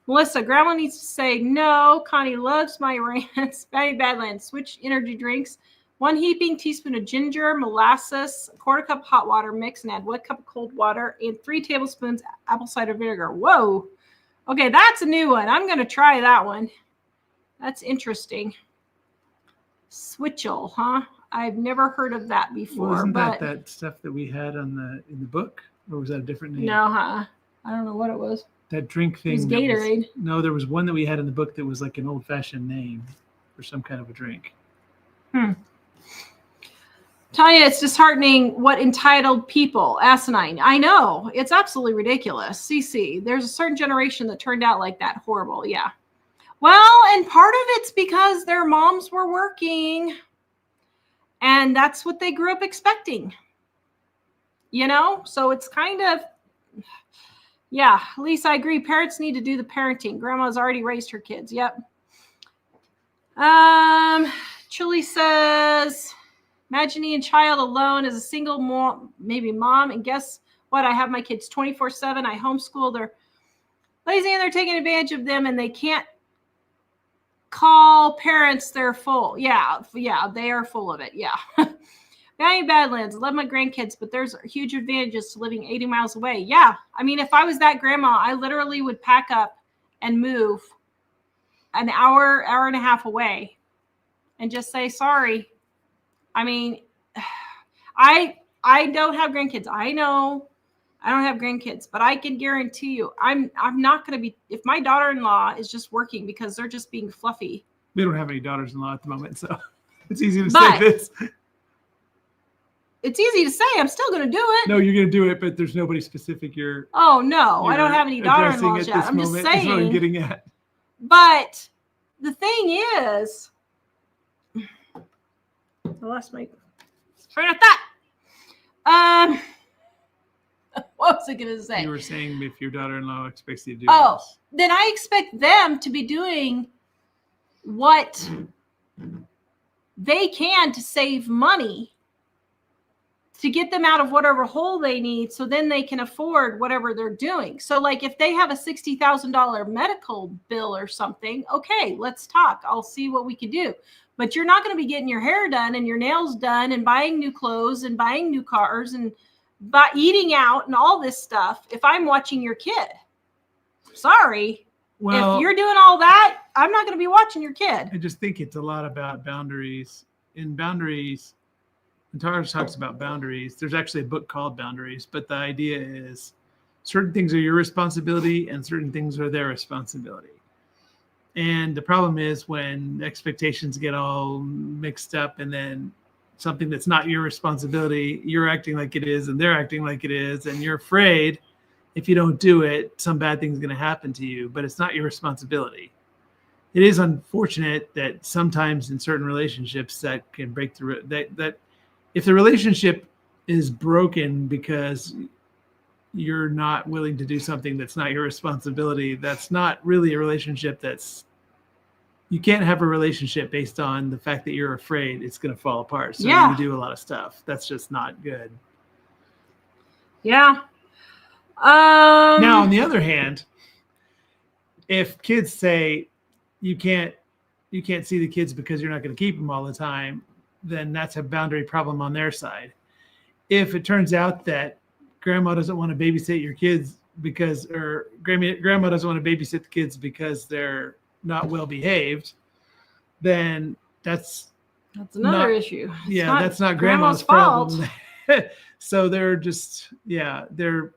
Speaker 1: Melissa, Grandma needs to say no. Connie loves my rants. Badlands, switch energy drinks. 1 heaping teaspoon of ginger, molasses, 1/4 cup hot water mix, and add 1 cup of cold water and 3 tablespoons apple cider vinegar. Whoa. Okay, that's a new one. I'm going to try that one. That's interesting. Switchel, huh? I've never heard of that before.
Speaker 2: Wasn't that stuff that we had in the book? Or was that a different name?
Speaker 1: No, huh? I don't know what it was.
Speaker 2: That drink thing.
Speaker 1: It was Gatorade.
Speaker 2: No, there was one that we had in the book that was like an old-fashioned name for some kind of a drink.
Speaker 1: Tell you, it's disheartening what entitled people, asinine. I know. It's absolutely ridiculous. CC, there's a certain generation that turned out like that. Horrible. Yeah. Well, and part of it's because their moms were working. And that's what they grew up expecting. You know? So it's kind of, yeah, Lisa, I agree. Parents need to do the parenting. Grandma's already raised her kids. Yep. Chili says, imagining a child alone as a single mom, maybe mom. And guess what? I have my kids 24/7. I homeschool. They're lazy and they're taking advantage of them and they can't call parents. They're full. Yeah, they are full of it. Yeah. Value Badlands. Love my grandkids, but there's huge advantages to living 80 miles away. Yeah. I mean, if I was that grandma, I literally would pack up and move an hour and a half away and just say, sorry. I mean, I don't have grandkids. I know I don't have grandkids, but I can guarantee you I'm not going to be, if my daughter-in-law is just working because they're just being fluffy.
Speaker 2: We don't have any daughters-in-law at the moment, so it's easy to say this.
Speaker 1: It's easy to say. I'm still going to do it.
Speaker 2: No, you're going to do it, but there's nobody specific
Speaker 1: Oh, no. I don't have any daughter-in-laws yet. I'm just saying.
Speaker 2: That's what I'm getting at.
Speaker 1: But the thing is, I lost my train of thought. What was I going to say?
Speaker 2: You were saying if your daughter-in-law expects you to do this.
Speaker 1: Then I expect them to be doing what they can to save money to get them out of whatever hole they need so then they can afford whatever they're doing. So like if they have a $60,000 medical bill or something, okay, let's talk. I'll see what we can do. But you're not going to be getting your hair done and your nails done and buying new clothes and buying new cars and eating out and all this stuff if I'm watching your kid. Sorry. Well, if you're doing all that, I'm not going to be watching your kid.
Speaker 2: I just think it's a lot about boundaries. In boundaries, and Tara talks about boundaries. There's actually a book called Boundaries, but the idea is certain things are your responsibility and certain things are their responsibility. And the problem is when expectations get all mixed up and then something that's not your responsibility, you're acting like it is and they're acting like it is, and you're afraid if you don't do it, some bad thing's going to happen to you, but it's not your responsibility. It is unfortunate that sometimes in certain relationships that can break through that if the relationship is broken because you're not willing to do something that's not your responsibility, that's not really a relationship. You can't have a relationship based on the fact that you're afraid it's going to fall apart. So you do a lot of stuff. That's just not good.
Speaker 1: Yeah.
Speaker 2: Now, on the other hand, if kids say you can't see the kids because you're not going to keep them all the time, then that's a boundary problem on their side. If it turns out that grandma doesn't want to babysit your kids or grandma doesn't want to babysit the kids because they're not well behaved, then that's
Speaker 1: another issue.
Speaker 2: That's not grandma's problem. So they're just there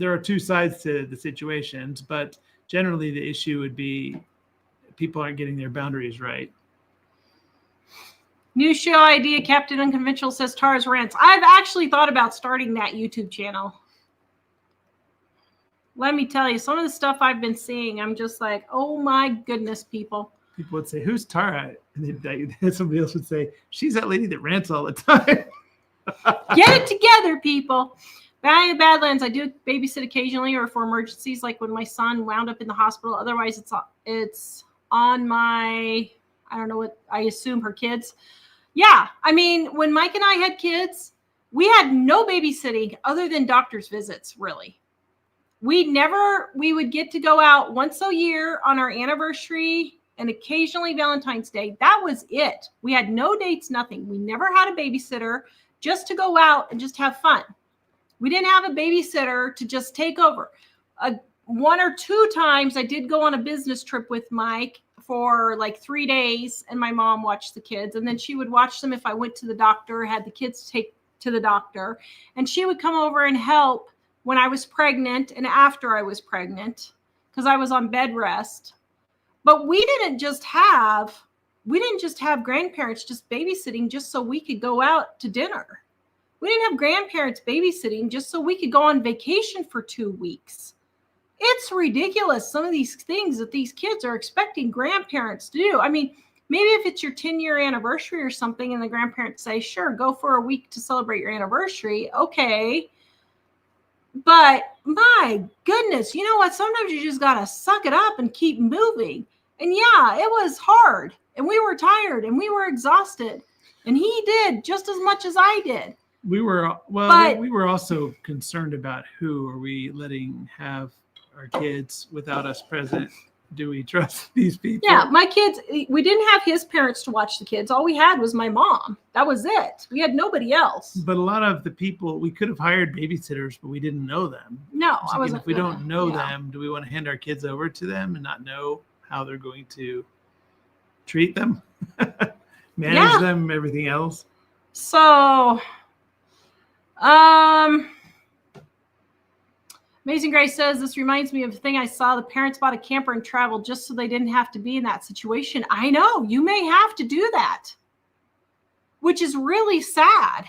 Speaker 2: are two sides to the situations, but generally the issue would be people aren't getting their boundaries right.
Speaker 1: New show idea, Captain Unconventional says Tara's Rants. I've actually thought about starting that YouTube channel. Let me tell you, some of the stuff I've been seeing, I'm just like, oh my goodness, people.
Speaker 2: People would say, who's Tara? And then somebody else would say, she's that lady that rants all the time.
Speaker 1: Get it together, people. Value Badlands, I do babysit occasionally or for emergencies, like when my son wound up in the hospital. Otherwise, it's on my, I don't know what, I assume her kids. Yeah, I mean, when Mike and I had kids, we had no babysitting other than doctor's visits, really. We would get to go out once a year on our anniversary and occasionally Valentine's Day. That was it. We had no dates, nothing. We never had a babysitter, just to go out and just have fun. We didn't have a babysitter to just take over. One or two times I did go on a business trip with Mike for like 3 days, and my mom watched the kids, and then she would watch them if I went to the doctor, had the kids take to the doctor, and she would come over and help when I was pregnant and after I was pregnant because I was on bed rest. But we didn't just have we didn't just have grandparents just babysitting just so we could go out to dinner. We didn't have grandparents babysitting just so we could go on vacation for 2 weeks. It's ridiculous, some of these things that these kids are expecting grandparents to do. I mean, maybe if it's your 10-year anniversary or something and the grandparents say, sure, go for a week to celebrate your anniversary. Okay. But my goodness, you know what? Sometimes you just got to suck it up and keep moving. And yeah, it was hard and we were tired and we were exhausted. And he did just as much as I did.
Speaker 2: We were also concerned about who are we letting have our kids without us present. Do we trust these people?
Speaker 1: Yeah, my kids, we didn't have his parents to watch the kids. All we had was my mom. That was it. We had nobody else.
Speaker 2: But a lot of the people, we could have hired babysitters, but we didn't know them.
Speaker 1: No,
Speaker 2: I wasn't. If we don't know them, do we want to hand our kids over to them and not know how they're going to treat them, manage them, everything else?
Speaker 1: So, Amazing Grace says, this reminds me of a thing I saw. The parents bought a camper and traveled just so they didn't have to be in that situation. I know, you may have to do that, which is really sad.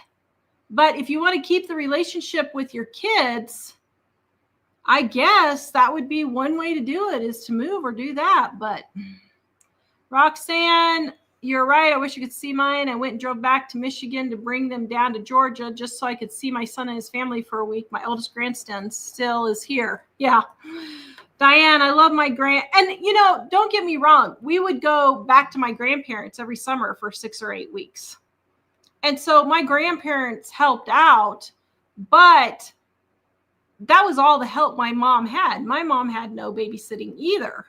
Speaker 1: But if you want to keep the relationship with your kids, I guess that would be one way to do it, is to move or do that. But Roxanne, you're right. I wish you could see mine. I went and drove back to Michigan to bring them down to Georgia just so I could see my son and his family for a week. My oldest grandson still is here. Yeah. Diane, I love my and you know, don't get me wrong. We would go back to my grandparents every summer for 6 or 8 weeks. And so my grandparents helped out, but that was all the help my mom had. My mom had no babysitting either.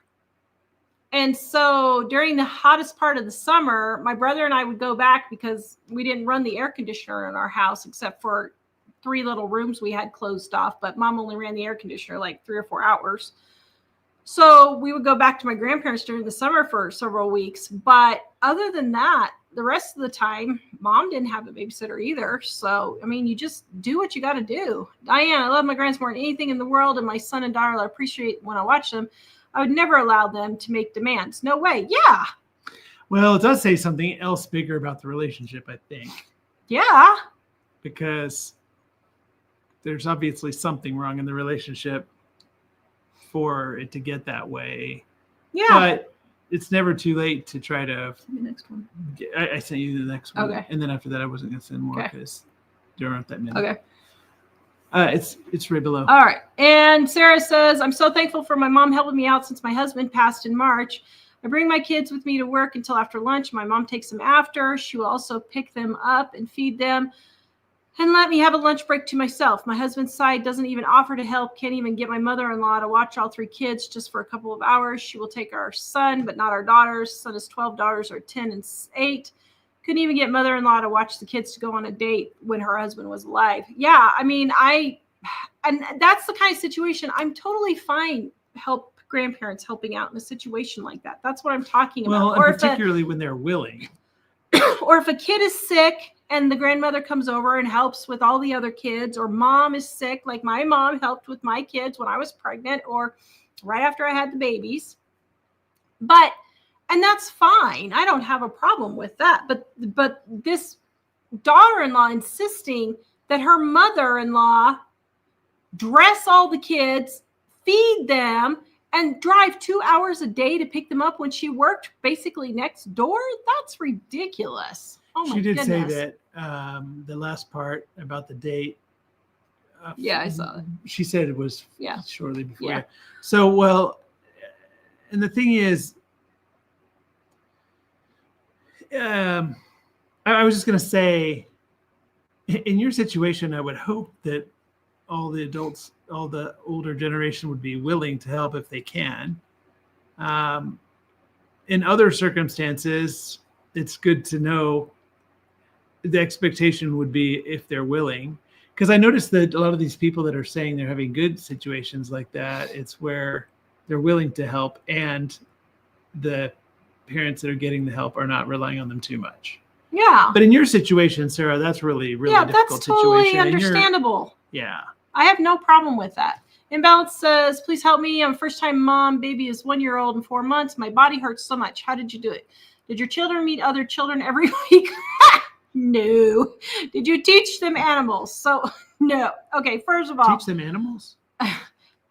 Speaker 1: And so during the hottest part of the summer, my brother and I would go back because we didn't run the air conditioner in our house except for 3 little rooms we had closed off. But mom only ran the air conditioner like 3 or 4 hours. So we would go back to my grandparents during the summer for several weeks. But other than that, the rest of the time, mom didn't have a babysitter either. So, I mean, you just do what you got to do. Diane, I love my grands more than anything in the world. And my son and daughter, I appreciate when I watch them. I would never allow them to make demands. No way. Yeah.
Speaker 2: Well, it does say something else bigger about the relationship, I think.
Speaker 1: Yeah.
Speaker 2: Because there's obviously something wrong in the relationship for it to get that way.
Speaker 1: Yeah.
Speaker 2: But it's never too late to try to.
Speaker 1: The next one.
Speaker 2: I sent you the next one.
Speaker 1: Okay.
Speaker 2: And then after that, I wasn't going to send more because there aren't that many.
Speaker 1: Okay.
Speaker 2: It's right below.
Speaker 1: All right. And Sarah says, I'm so thankful for my mom helping me out since my husband passed in March. I bring my kids with me to work until after lunch. My mom takes them after. She will also pick them up and feed them and let me have a lunch break to myself. My husband's side doesn't even offer to help. Can't even get my mother-in-law to watch all 3 kids just for a couple of hours. She will take our son, but not our daughters. Son is 12 daughters are 10 and 8. Couldn't even get mother-in-law to watch the kids to go on a date when her husband was alive. Yeah, I mean, and that's the kind of situation I'm totally fine grandparents helping out in a situation like that. That's what I'm talking about.
Speaker 2: Well, and particularly when they're willing.
Speaker 1: Or if a kid is sick and the grandmother comes over and helps with all the other kids, or mom is sick, like my mom helped with my kids when I was pregnant or right after I had the babies. And that's fine. I don't have a problem with that. But this daughter-in-law insisting that her mother-in-law dress all the kids, feed them, and drive 2 hours a day to pick them up when she worked basically next door, that's ridiculous. Oh my goodness.
Speaker 2: She did say that the last part about the date.
Speaker 1: Yeah, I saw it.
Speaker 2: She said it was shortly before.
Speaker 1: Yeah.
Speaker 2: That. So, well, and the thing is, I was just going to say, in your situation, I would hope that all the adults, all the older generation would be willing to help if they can. In other circumstances, it's good to know the expectation would be if they're willing. Because I noticed that a lot of these people that are saying they're having good situations like that, it's where they're willing to help and the parents that are getting the help are not relying on them too much.
Speaker 1: Yeah.
Speaker 2: But in your situation, Sarah, that's really difficult
Speaker 1: that's totally
Speaker 2: situation.
Speaker 1: understandable.
Speaker 2: Yeah.
Speaker 1: I have no problem with that. Imbalance says, please help me. I'm a first-time mom. Baby is 1 year old and 4 months. My body hurts so much. How did you do it? Did your children meet other children every week? No. Did you teach them animals? So, no. Okay, first of all.
Speaker 2: Teach them animals?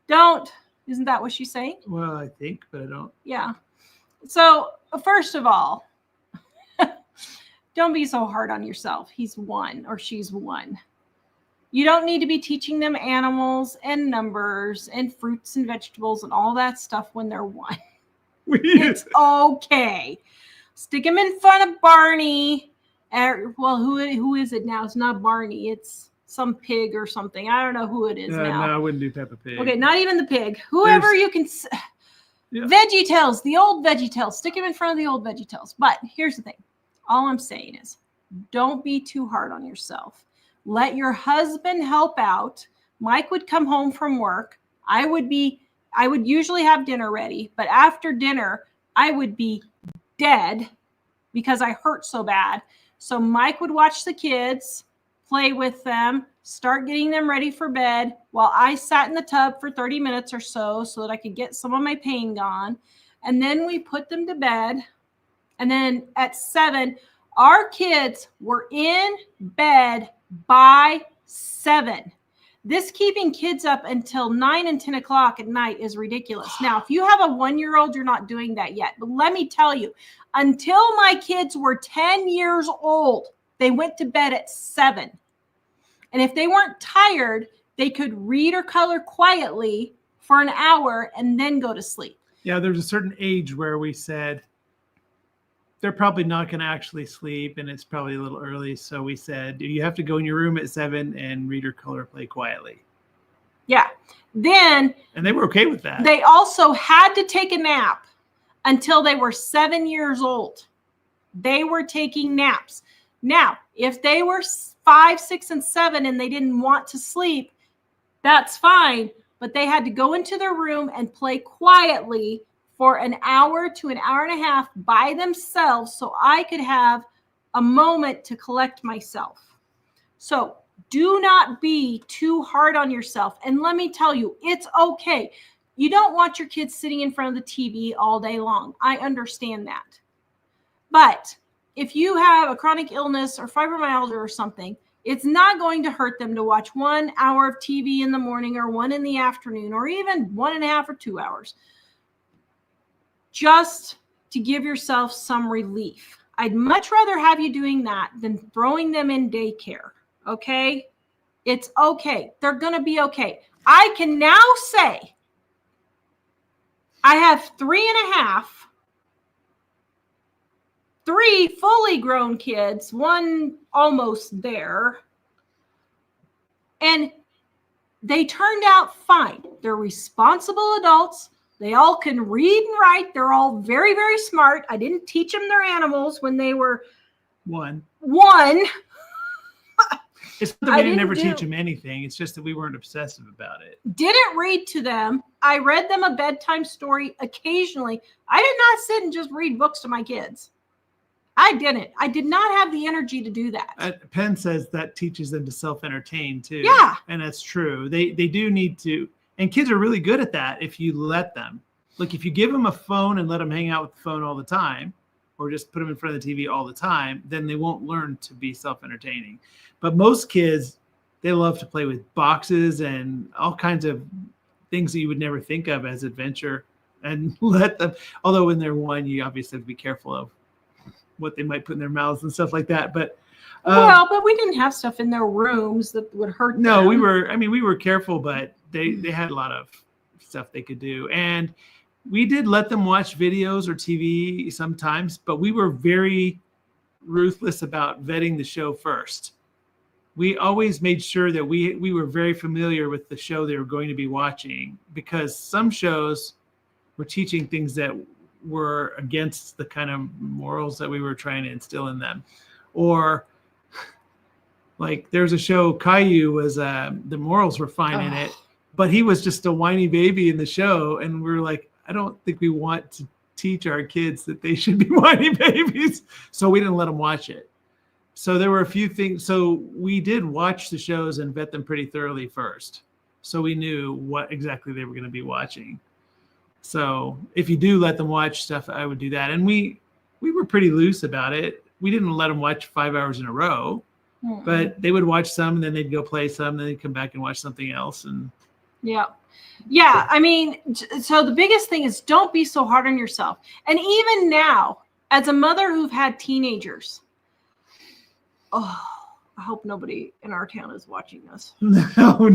Speaker 1: Don't. Isn't that what she's saying?
Speaker 2: Well, I think, but I don't.
Speaker 1: Yeah. So, first of all, don't be so hard on yourself. He's 1 or she's 1. You don't need to be teaching them animals and numbers and fruits and vegetables and all that stuff when they're 1. It's okay. Stick them in front of Barney. Well, who is it now? It's not Barney. It's some pig or something. I don't know who it is now.
Speaker 2: No, I wouldn't do Peppa Pig.
Speaker 1: Okay, not even the pig. Whoever you can. Yeah. VeggieTales, the old VeggieTales. Stick them in front of the old VeggieTales. But here's the thing. All I'm saying is don't be too hard on yourself. Let your husband help out. Mike would come home from work. I would usually have dinner ready, but after dinner, I would be dead because I hurt so bad. So Mike would watch the kids, play with them, start getting them ready for bed while I sat in the tub for 30 minutes or so that I could get some of my pain gone. And then we put them to bed. And then at 7, our kids were in bed by 7. This keeping kids up until 9 and 10 o'clock at night is ridiculous. Now, if you have a 1-year-old, you're not doing that yet. But let me tell you, until my kids were 10 years old, they went to bed at 7. And if they weren't tired, they could read or color quietly for an hour and then go to sleep.
Speaker 2: Yeah, there's a certain age where we said they're probably not going to actually sleep, and it's probably a little early. So we said, you have to go in your room at 7 and read or color play quietly.
Speaker 1: Yeah. Then.
Speaker 2: And they were okay with that.
Speaker 1: They also had to take a nap until they were 7 years old. They were taking naps. Now, if they were 5, 6, and 7 and they didn't want to sleep, that's fine. But they had to go into their room and play quietly for an hour to an hour and a half by themselves so I could have a moment to collect myself. So do not be too hard on yourself. And let me tell you, it's okay. You don't want your kids sitting in front of the TV all day long. I understand that. But if you have a chronic illness or fibromyalgia or something, it's not going to hurt them to watch 1 hour of TV in the morning or 1 in the afternoon or even 1.5 or 2 hours. Just to give yourself some relief. I'd much rather have you doing that than throwing them in daycare. Okay? It's okay. They're going to be okay. I can now say I have 3 fully grown kids, 1 almost there. And they turned out fine. They're responsible adults. They all can read and write. They're all very, very smart. I didn't teach them their animals when they were
Speaker 2: 1. It's not that we didn't ever teach them anything. It's just that we weren't obsessive about it.
Speaker 1: Didn't read to them. I read them a bedtime story occasionally. I did not sit and just read books to my kids. I didn't. I did not have the energy to do that.
Speaker 2: Penn says that teaches them to self-entertain too.
Speaker 1: Yeah.
Speaker 2: And that's true. They do need to. And kids are really good at that if you let them. Like if you give them a phone and let them hang out with the phone all the time, or just put them in front of the TV all the time, then they won't learn to be self-entertaining. But most kids, they love to play with boxes and all kinds of things that you would never think of as adventure, and let them, although when they're 1, you obviously have to be careful of what they might put in their mouths and stuff like that. But
Speaker 1: but we didn't have stuff in their rooms that would hurt them.
Speaker 2: No, we were careful, but they had a lot of stuff they could do. And we did let them watch videos or TV sometimes, but we were very ruthless about vetting the show first. We always made sure that we were very familiar with the show they were going to be watching, because some shows were teaching things that were against the kind of morals that we were trying to instill in them. Or like there's a show, Caillou was, the morals were fine in it, but he was just a whiny baby in the show. And we're like, I don't think we want to teach our kids that they should be whiny babies. So we didn't let them watch it. So there were a few things. So we did watch the shows and vet them pretty thoroughly first, so we knew what exactly they were going to be watching. So if you do let them watch stuff, I would do that. And we we were pretty loose about it. We didn't let them watch 5 hours in a row, but they would watch some and then they'd go play some, and then they'd come back and watch something else. And
Speaker 1: yeah. I mean, so the biggest thing is don't be so hard on yourself. And even now, as a mother who've had teenagers, I hope nobody in our town is watching this.
Speaker 2: No.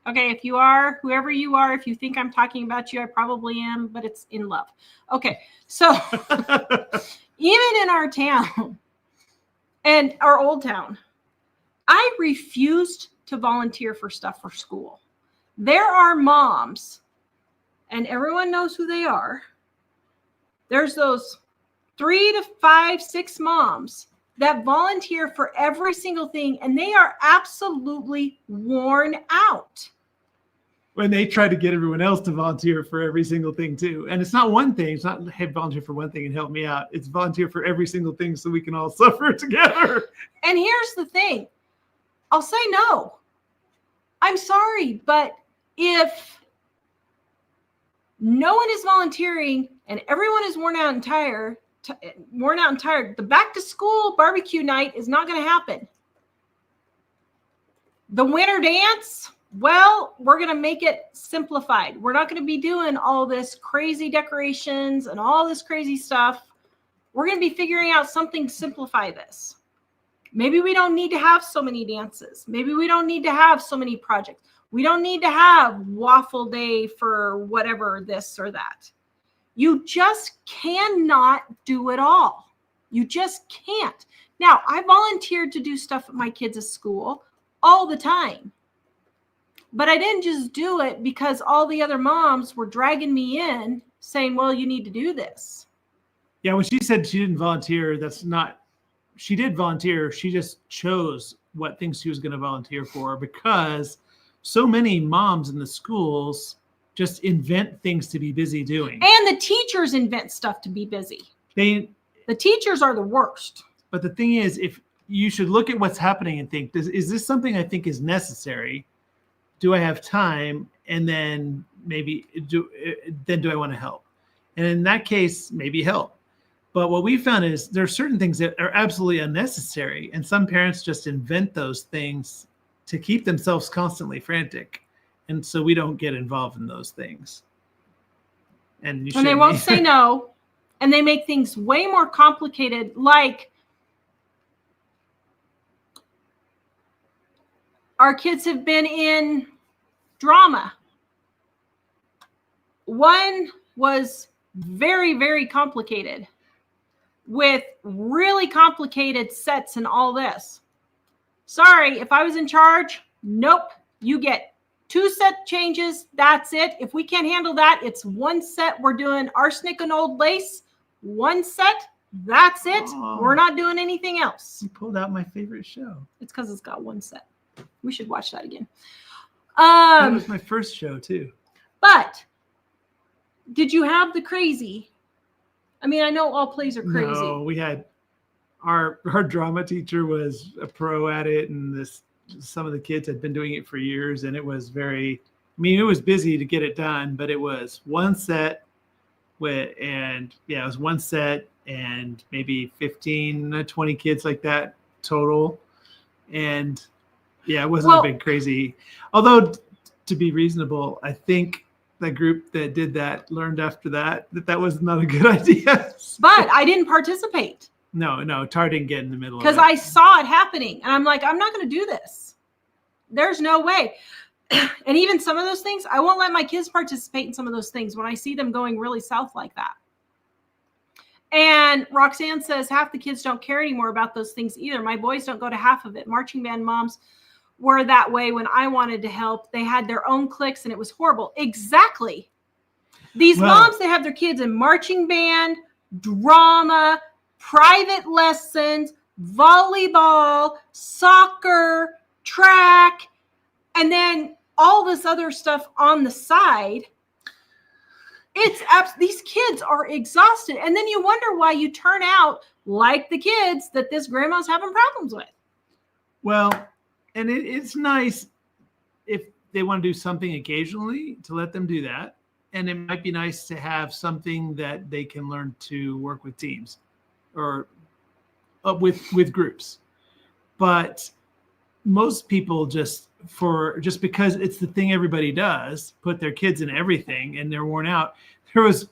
Speaker 1: Okay, if you are, whoever you are, if you think I'm talking about you, I probably am, but it's in love. Okay, so even in our town and our old town, I refused to volunteer for stuff for school. There are moms, and everyone knows who they are. There's those 3 to 5, 6 moms that volunteer for every single thing, and they are absolutely worn out.
Speaker 2: When they try to get everyone else to volunteer for every single thing too. And it's not one thing. It's not, hey, volunteer for one thing and help me out. It's volunteer for every single thing so we can all suffer together.
Speaker 1: And here's the thing. I'll say no. I'm sorry, but if no one is volunteering and everyone is worn out and tired, the back to school barbecue night is not going to happen. The winter dance, well, we're going to make it simplified. We're not going to be doing all this crazy decorations and all this crazy stuff. We're going to be figuring out something to simplify this. Maybe we don't need to have so many dances. Maybe we don't need to have so many projects. We don't need to have waffle day for whatever this or that. You just cannot do it all. You just can't. Now, I volunteered to do stuff at my kids' school all the time. But I didn't just do it because all the other moms were dragging me in saying, well, you need to do this.
Speaker 2: Yeah, when she said she didn't volunteer, she did volunteer. She just chose what things she was going to volunteer for, because so many moms in the schools just invent things to be busy doing.
Speaker 1: And the teachers invent stuff to be busy. The teachers are the worst.
Speaker 2: But the thing is, if you should look at what's happening and think, is this something I think is necessary? Do I have time? And then maybe do I want to help? And in that case, maybe help. But what we found is there are certain things that are absolutely unnecessary. And some parents just invent those things to keep themselves constantly frantic. And so we don't get involved in those things. And
Speaker 1: they won't say no. And they make things way more complicated. Like our kids have been in drama. One was very, very complicated with really complicated sets and all this. Sorry, if I was in charge, nope. You get 2 set changes. That's it. If we can't handle that, it's 1 set. We're doing arsenic and old lace. 1 set. That's it. Oh, we're not doing anything else.
Speaker 2: You pulled out my favorite show.
Speaker 1: It's because it's got 1 set. We should watch that again.
Speaker 2: That was my first show too.
Speaker 1: But did you have the crazy? I mean, I know all plays are crazy.
Speaker 2: No, we had our drama teacher was a pro at it, and some of the kids had been doing it for years, and it was it was busy to get it done, but it was 1 set it was 1 set and maybe 15, 20 kids like that total. And yeah, it wasn't a big crazy. Although, to be reasonable, I think the group that did that learned after that was not a good idea.
Speaker 1: But I didn't participate.
Speaker 2: No, Tar didn't get in the middle of it.
Speaker 1: Because I saw it happening. And I'm like, I'm not going to do this. There's no way. And even some of those things, I won't let my kids participate in some of those things when I see them going really south like that. And Roxanne says half the kids don't care anymore about those things either. My boys don't go to half of it. Marching band moms were that way when I wanted to help. They had their own cliques and it was horrible. Exactly. These moms that have their kids in marching band, drama, private lessons, volleyball, soccer, track, and then all this other stuff on the side. These kids are exhausted. And then you wonder why you turn out like the kids that this grandma's having problems with.
Speaker 2: Well, and it's nice if they want to do something occasionally to let them do that. and it might be nice to have something that they can learn to work with teams or with groups. But most people just because it's the thing everybody does, put their kids in everything and they're worn out. There was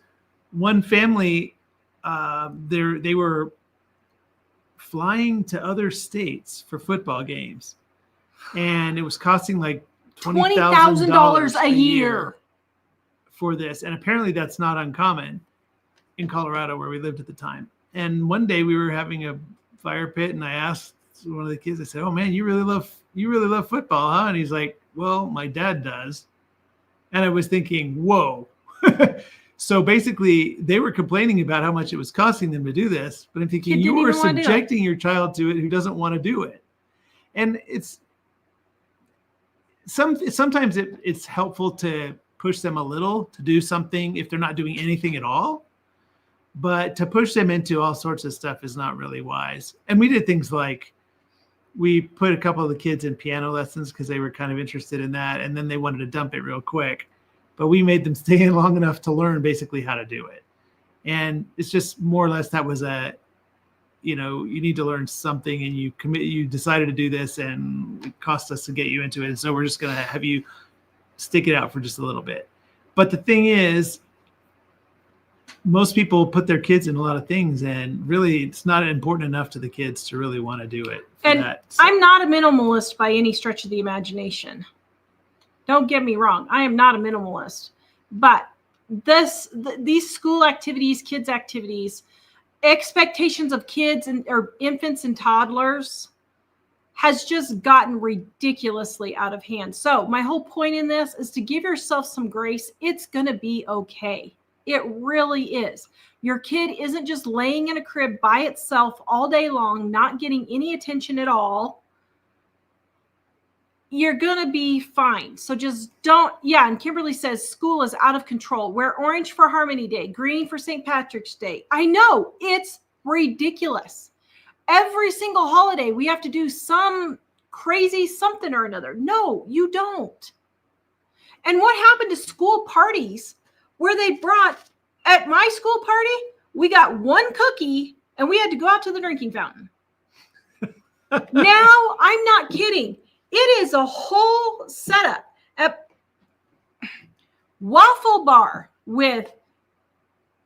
Speaker 2: one family, they were flying to other states for football games, and it was costing like $20,000
Speaker 1: a year
Speaker 2: for this. And apparently that's not uncommon in Colorado where we lived at the time. And one day we were having a fire pit, and I asked one of the kids, I said, "Oh man, you really love football, huh?" And he's like, "Well, my dad does." And I was thinking, whoa. So basically they were complaining about how much it was costing them to do this, but I'm thinking you are subjecting your child to it who doesn't want to do it. And sometimes it's helpful to push them a little to do something if they're not doing anything at all, but to push them into all sorts of stuff is not really wise. And we did things like we put a couple of the kids in piano lessons because they were kind of interested in that, and then they wanted to dump it real quick. But we made them stay in long enough to learn basically how to do it. And it's just more or less that was you need to learn something, and you decided to do this, and it cost us to get you into it. And so we're just going to have you stick it out for just a little bit. But the thing is, most people put their kids in a lot of things, and really it's not important enough to the kids to really want to do it.
Speaker 1: I'm not a minimalist by any stretch of the imagination. Don't get me wrong. I am not a minimalist, but these school activities, kids activities, expectations of kids or infants and toddlers has just gotten ridiculously out of hand. So my whole point in this is to give yourself some grace. It's going to be okay. It really is. Your kid isn't just laying in a crib by itself all day long, not getting any attention at all. You're going to be fine. So just don't. Yeah. And Kimberly says school is out of control. Wear orange for Harmony Day, green for St. Patrick's Day. I know, it's ridiculous. Every single holiday, we have to do some crazy something or another. No, you don't. And what happened to school parties where they brought, at my school party, we got one cookie and we had to go out to the drinking fountain. Now, I'm not kidding. It is a whole setup. A waffle bar with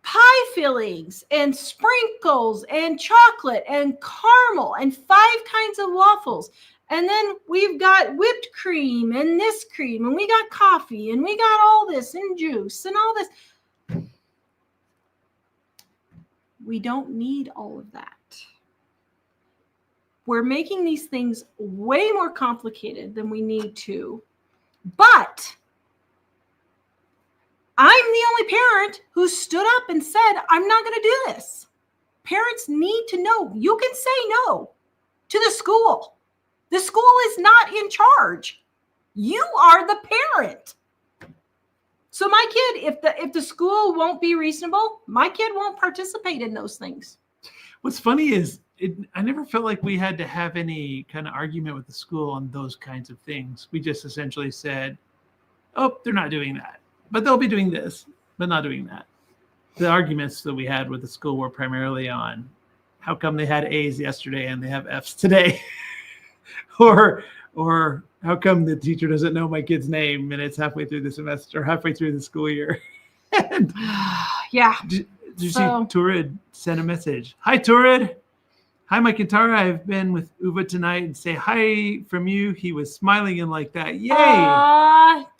Speaker 1: pie fillings and sprinkles and chocolate and caramel and 5 kinds of waffles. And then we've got whipped cream and this cream, and we got coffee, and we got all this and juice and all this. We don't need all of that. We're making these things way more complicated than we need to. But I'm the only parent who stood up and said, I'm not going to do this. Parents need to know you can say no to the school. The school is not in charge. You are the parent. So my kid, if the school won't be reasonable, my kid won't participate in those things.
Speaker 2: What's funny is I never felt like we had to have any kind of argument with the school on those kinds of things. We just essentially said, oh, they're not doing that, but they'll be doing this, but not doing that. The arguments that we had with the school were primarily on how come they had A's yesterday and they have F's today? or how come the teacher doesn't know my kid's name and it's halfway through the semester, or halfway through the school year? And
Speaker 1: yeah.
Speaker 2: Did you see Turid sent a message? Hi, Turid. Hi, Mike and Tara. I've been with Uva tonight, and say hi from you. He was smiling and like that. Yay.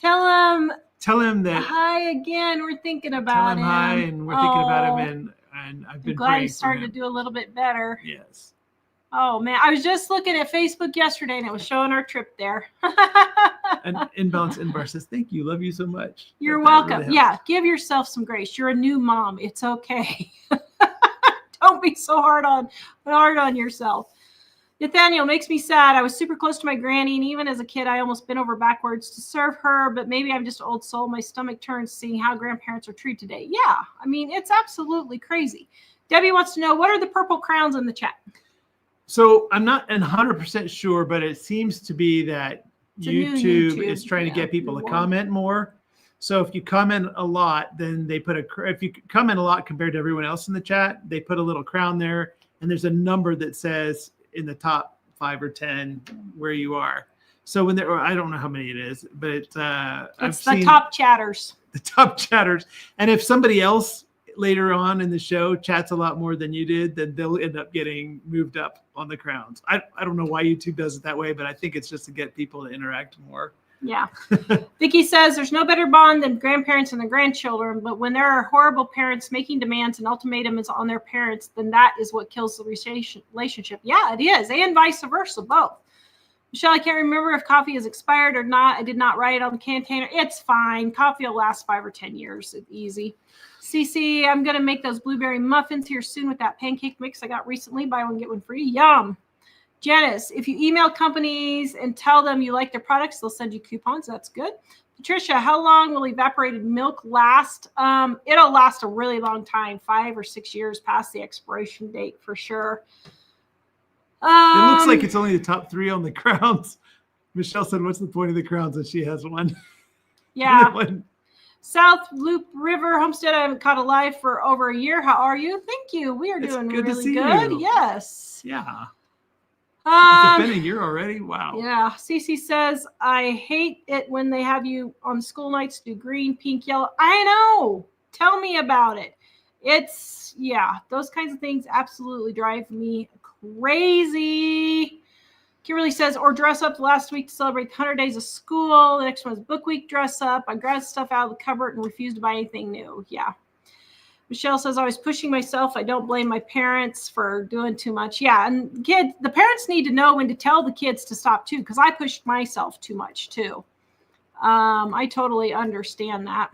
Speaker 2: Tell him that.
Speaker 1: Hi again. We're thinking about him.
Speaker 2: Tell him hi, and we're thinking about him, and I've been
Speaker 1: glad he's starting to do a little bit better.
Speaker 2: Yes.
Speaker 1: Oh, man. I was just looking at Facebook yesterday, and it was showing our trip there.
Speaker 2: And Inbalance Inbar says, thank you. Love you so much.
Speaker 1: You're welcome. Really, yeah. Give yourself some grace. You're a new mom. It's okay. Don't be so hard on yourself. Nathaniel, makes me sad. I was super close to my granny, and even as a kid, I almost bent over backwards to serve her, but maybe I'm just an old soul. My stomach turns seeing how grandparents are treated today. Yeah, I mean, it's absolutely crazy. Debbie wants to know, what are the purple crowns in the chat?
Speaker 2: So I'm not 100% sure, but it seems to be that YouTube is trying to get people to comment more. So if you comment a lot, then they put if you comment a lot compared to everyone else in the chat, they put a little crown there, and there's a number that says in the top 5 or 10 where you are. So when there, I don't know how many it is, but
Speaker 1: it's the top chatters.
Speaker 2: The top chatters. And if somebody else later on in the show chats a lot more than you did, then they'll end up getting moved up on the crowns. I don't know why YouTube does it that way, but I think it's just to get people to interact more.
Speaker 1: Yeah. Vicky says there's no better bond than grandparents and their grandchildren, but when there are horrible parents making demands and ultimatums on their parents, then that is what kills the relationship. Yeah, it is. And vice versa, both. Michelle, I can't remember if coffee is expired or not. I did not write it on the container. It's fine. Coffee will last 5 or 10 years. It's easy. CC, I'm going to make those blueberry muffins here soon with that pancake mix I got recently. Buy one, get one free. Yum. Janice, if you email companies and tell them you like their products, they'll send you coupons. That's good. Patricia, how long will evaporated milk last? It'll last a really long time, 5 or 6 years past the expiration date for sure.
Speaker 2: It looks like it's only the top 3 on the crowns. Michelle said, what's the point of the crowns? And she has one.
Speaker 1: Yeah. South Loop River Homestead, I haven't caught a live for over a year. How are you? Thank you. We are doing really good.
Speaker 2: You.
Speaker 1: Yes.
Speaker 2: Yeah. It's been a year already. Wow.
Speaker 1: Yeah. Cece says, I hate it when they have you on school nights do green, pink, yellow. I know. Tell me about it. It's, yeah, those kinds of things absolutely drive me crazy. Kimberly says, or dress up last week to celebrate 100 days of school. The next one is book week, dress up. I grabbed stuff out of the cupboard and refused to buy anything new. Yeah. Michelle says, I was pushing myself. I don't blame my parents for doing too much. Yeah. And the parents need to know when to tell the kids to stop too, because I pushed myself too much too. I totally understand that.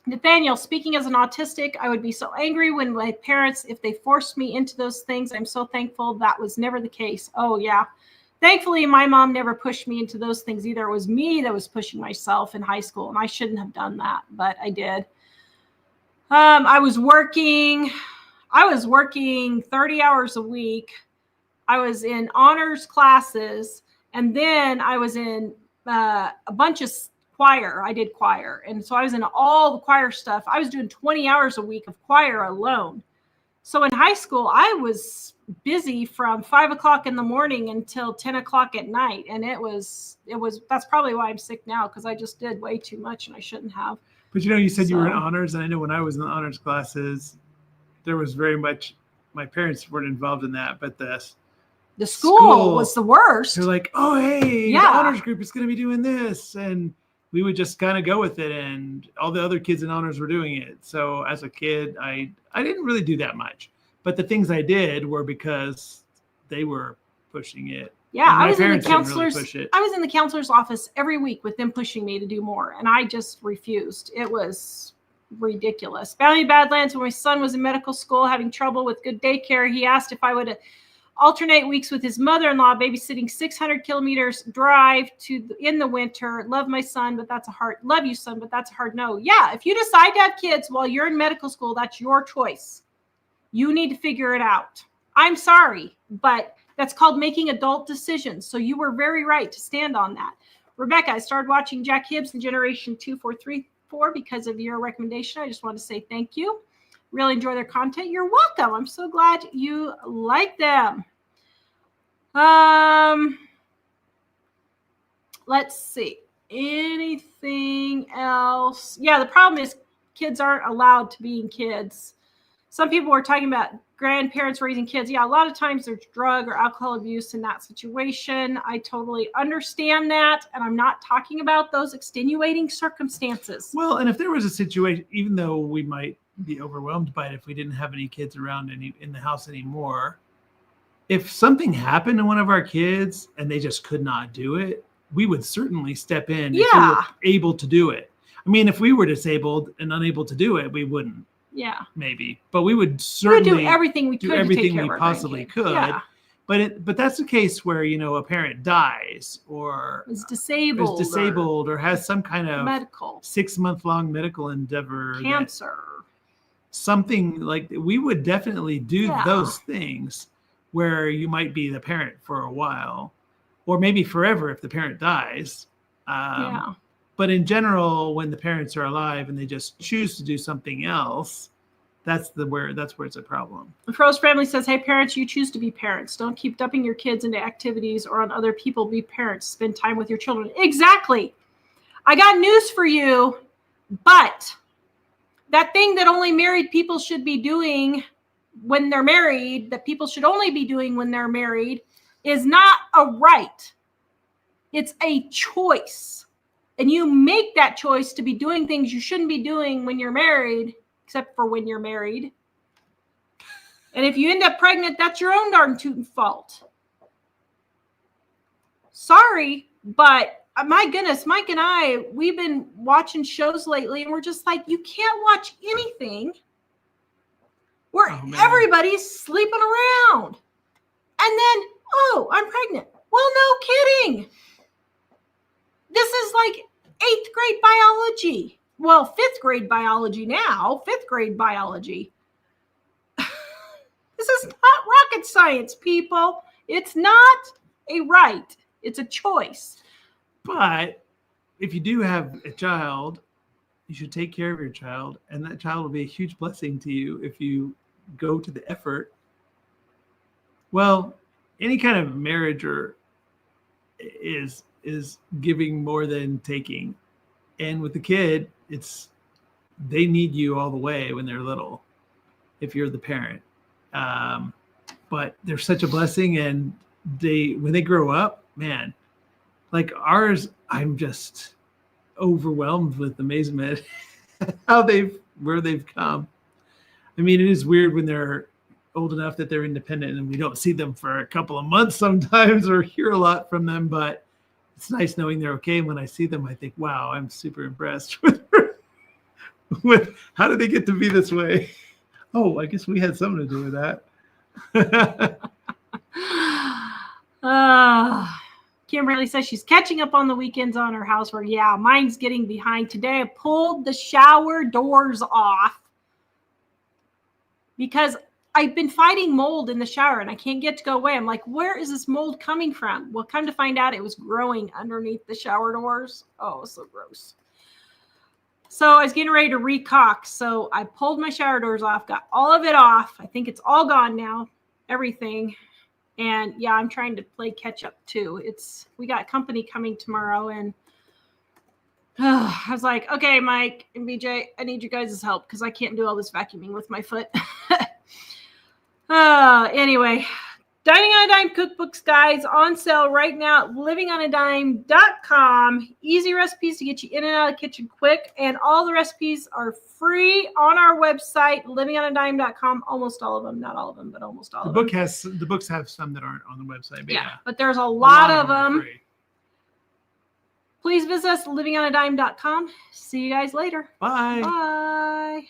Speaker 1: Nathaniel, speaking as an autistic, I would be so angry when my parents, if they forced me into those things. I'm so thankful that was never the case. Oh, yeah. Thankfully, my mom never pushed me into those things either. It was me that was pushing myself in high school, and I shouldn't have done that, but I did. I was working 30 hours a week. I was in honors classes, and then I was in a bunch of choir. I did choir. And so I was in all the choir stuff. I was doing 20 hours a week of choir alone. So in high school, I was busy from 5 o'clock in the morning until 10 o'clock at night. And that's probably why I'm sick now, because I just did way too much and I shouldn't have.
Speaker 2: But you said you were in honors. And I know when I was in the honors classes, there was very much, my parents weren't involved in that, but the school was the worst. They're like, oh, hey, the honors group is going to be doing this. And we would just kind of go with it, and all the other kids in honors were doing it. So as a kid, I didn't really do that much, but the things I did were because they were pushing it. Yeah, I was in the counselor's. I was in the counselor's office every week with them pushing me to do more, and I just refused. It was ridiculous. Valley Badlands, when my son was in medical school having trouble with good daycare, he asked if I would alternate weeks with his mother-in-law, babysitting 600 kilometers drive in the winter. Love my son, but that's a hard, love you, son, but that's a hard no. Yeah, if you decide to have kids while you're in medical school, that's your choice. You need to figure it out. I'm sorry, but that's called making adult decisions. So you were very right to stand on that. Rebecca, I started watching Jack Hibbs and Generation 2434 because of your recommendation. I just want to say thank you. Really enjoy their content. You're welcome. I'm so glad you like them. Let's see. Anything else? Yeah, the problem is kids aren't allowed to be kids. Some people were talking about grandparents raising kids. Yeah, a lot of times there's drug or alcohol abuse in that situation. I totally understand that. And I'm not talking about those extenuating circumstances. Well, and if there was a situation, even though we might be overwhelmed by it if we didn't have any kids around in the house anymore, if something happened to one of our kids and they just could not do it, we would certainly step in if we were able to do it. I mean, if we were disabled and unable to do it, we wouldn't. Yeah, maybe, but we would certainly do everything we could, do everything we possibly could. Yeah. But that's the case where a parent dies or is disabled or has some kind of medical 6-month-long medical endeavor, cancer, something like that. We would definitely do those things where you might be the parent for a while, or maybe forever if the parent dies. But But in general, when the parents are alive and they just choose to do something else, that's where it's a problem.
Speaker 1: Fro's family says, hey, parents, you choose to be parents. Don't keep dumping your kids into activities or on other people. Be parents. Spend time with your children. Exactly. I got news for you, but that thing that only married people should be doing when they're married, that people should only be doing when they're married, is not a right. It's a choice. And you make that choice to be doing things you shouldn't be doing when you're married, except for when you're married. And if you end up pregnant, that's your own darn tootin' fault. Sorry, but my goodness, Mike and I, we've been watching shows lately, and we're just like, you can't watch anything where everybody's sleeping around. And then, oh, I'm pregnant. Well, no kidding. This is like 8th grade biology. Well, 5th grade biology now. 5th grade biology. This is not rocket science, people. It's not a right. It's a choice.
Speaker 2: But if you do have a child, you should take care of your child, and that child will be a huge blessing to you if you go to the effort. Well, any kind of marriage is giving more than taking. And with the kid, they need you all the way when they're little, if you're the parent. But they're such a blessing, and when they grow up, man, like ours, I'm just overwhelmed with amazement where they've come. I mean, it is weird when they're old enough that they're independent and we don't see them for a couple of months sometimes or hear a lot from them, but it's nice knowing they're okay. When I see them, I think, wow, I'm super impressed with how did they get to be this way? Oh, I guess we had something to do with that.
Speaker 1: Kimberly says she's catching up on the weekends on her housework. Yeah, mine's getting behind. Today I pulled the shower doors off because I've been fighting mold in the shower and I can't get it to go away. I'm like, where is this mold coming from? Well, come to find out, it was growing underneath the shower doors. Oh, so gross. So I was getting ready to recock. So I pulled my shower doors off, got all of it off. I think it's all gone now, everything. And yeah, I'm trying to play catch up too. We got company coming tomorrow, and I was like, okay, Mike and BJ, I need you guys' help because I can't do all this vacuuming with my foot. Anyway, Dining on a Dime cookbooks, guys, on sale right now at livingonadime.com. Easy recipes to get you in and out of the kitchen quick, and all the recipes are free on our website, livingonadime.com. Almost all of them, not all of them, but almost all of them.
Speaker 2: The books have some that aren't on the website. But yeah,
Speaker 1: but there's a lot of them. Please visit us at livingonadime.com. See you guys later.
Speaker 2: Bye.
Speaker 1: Bye.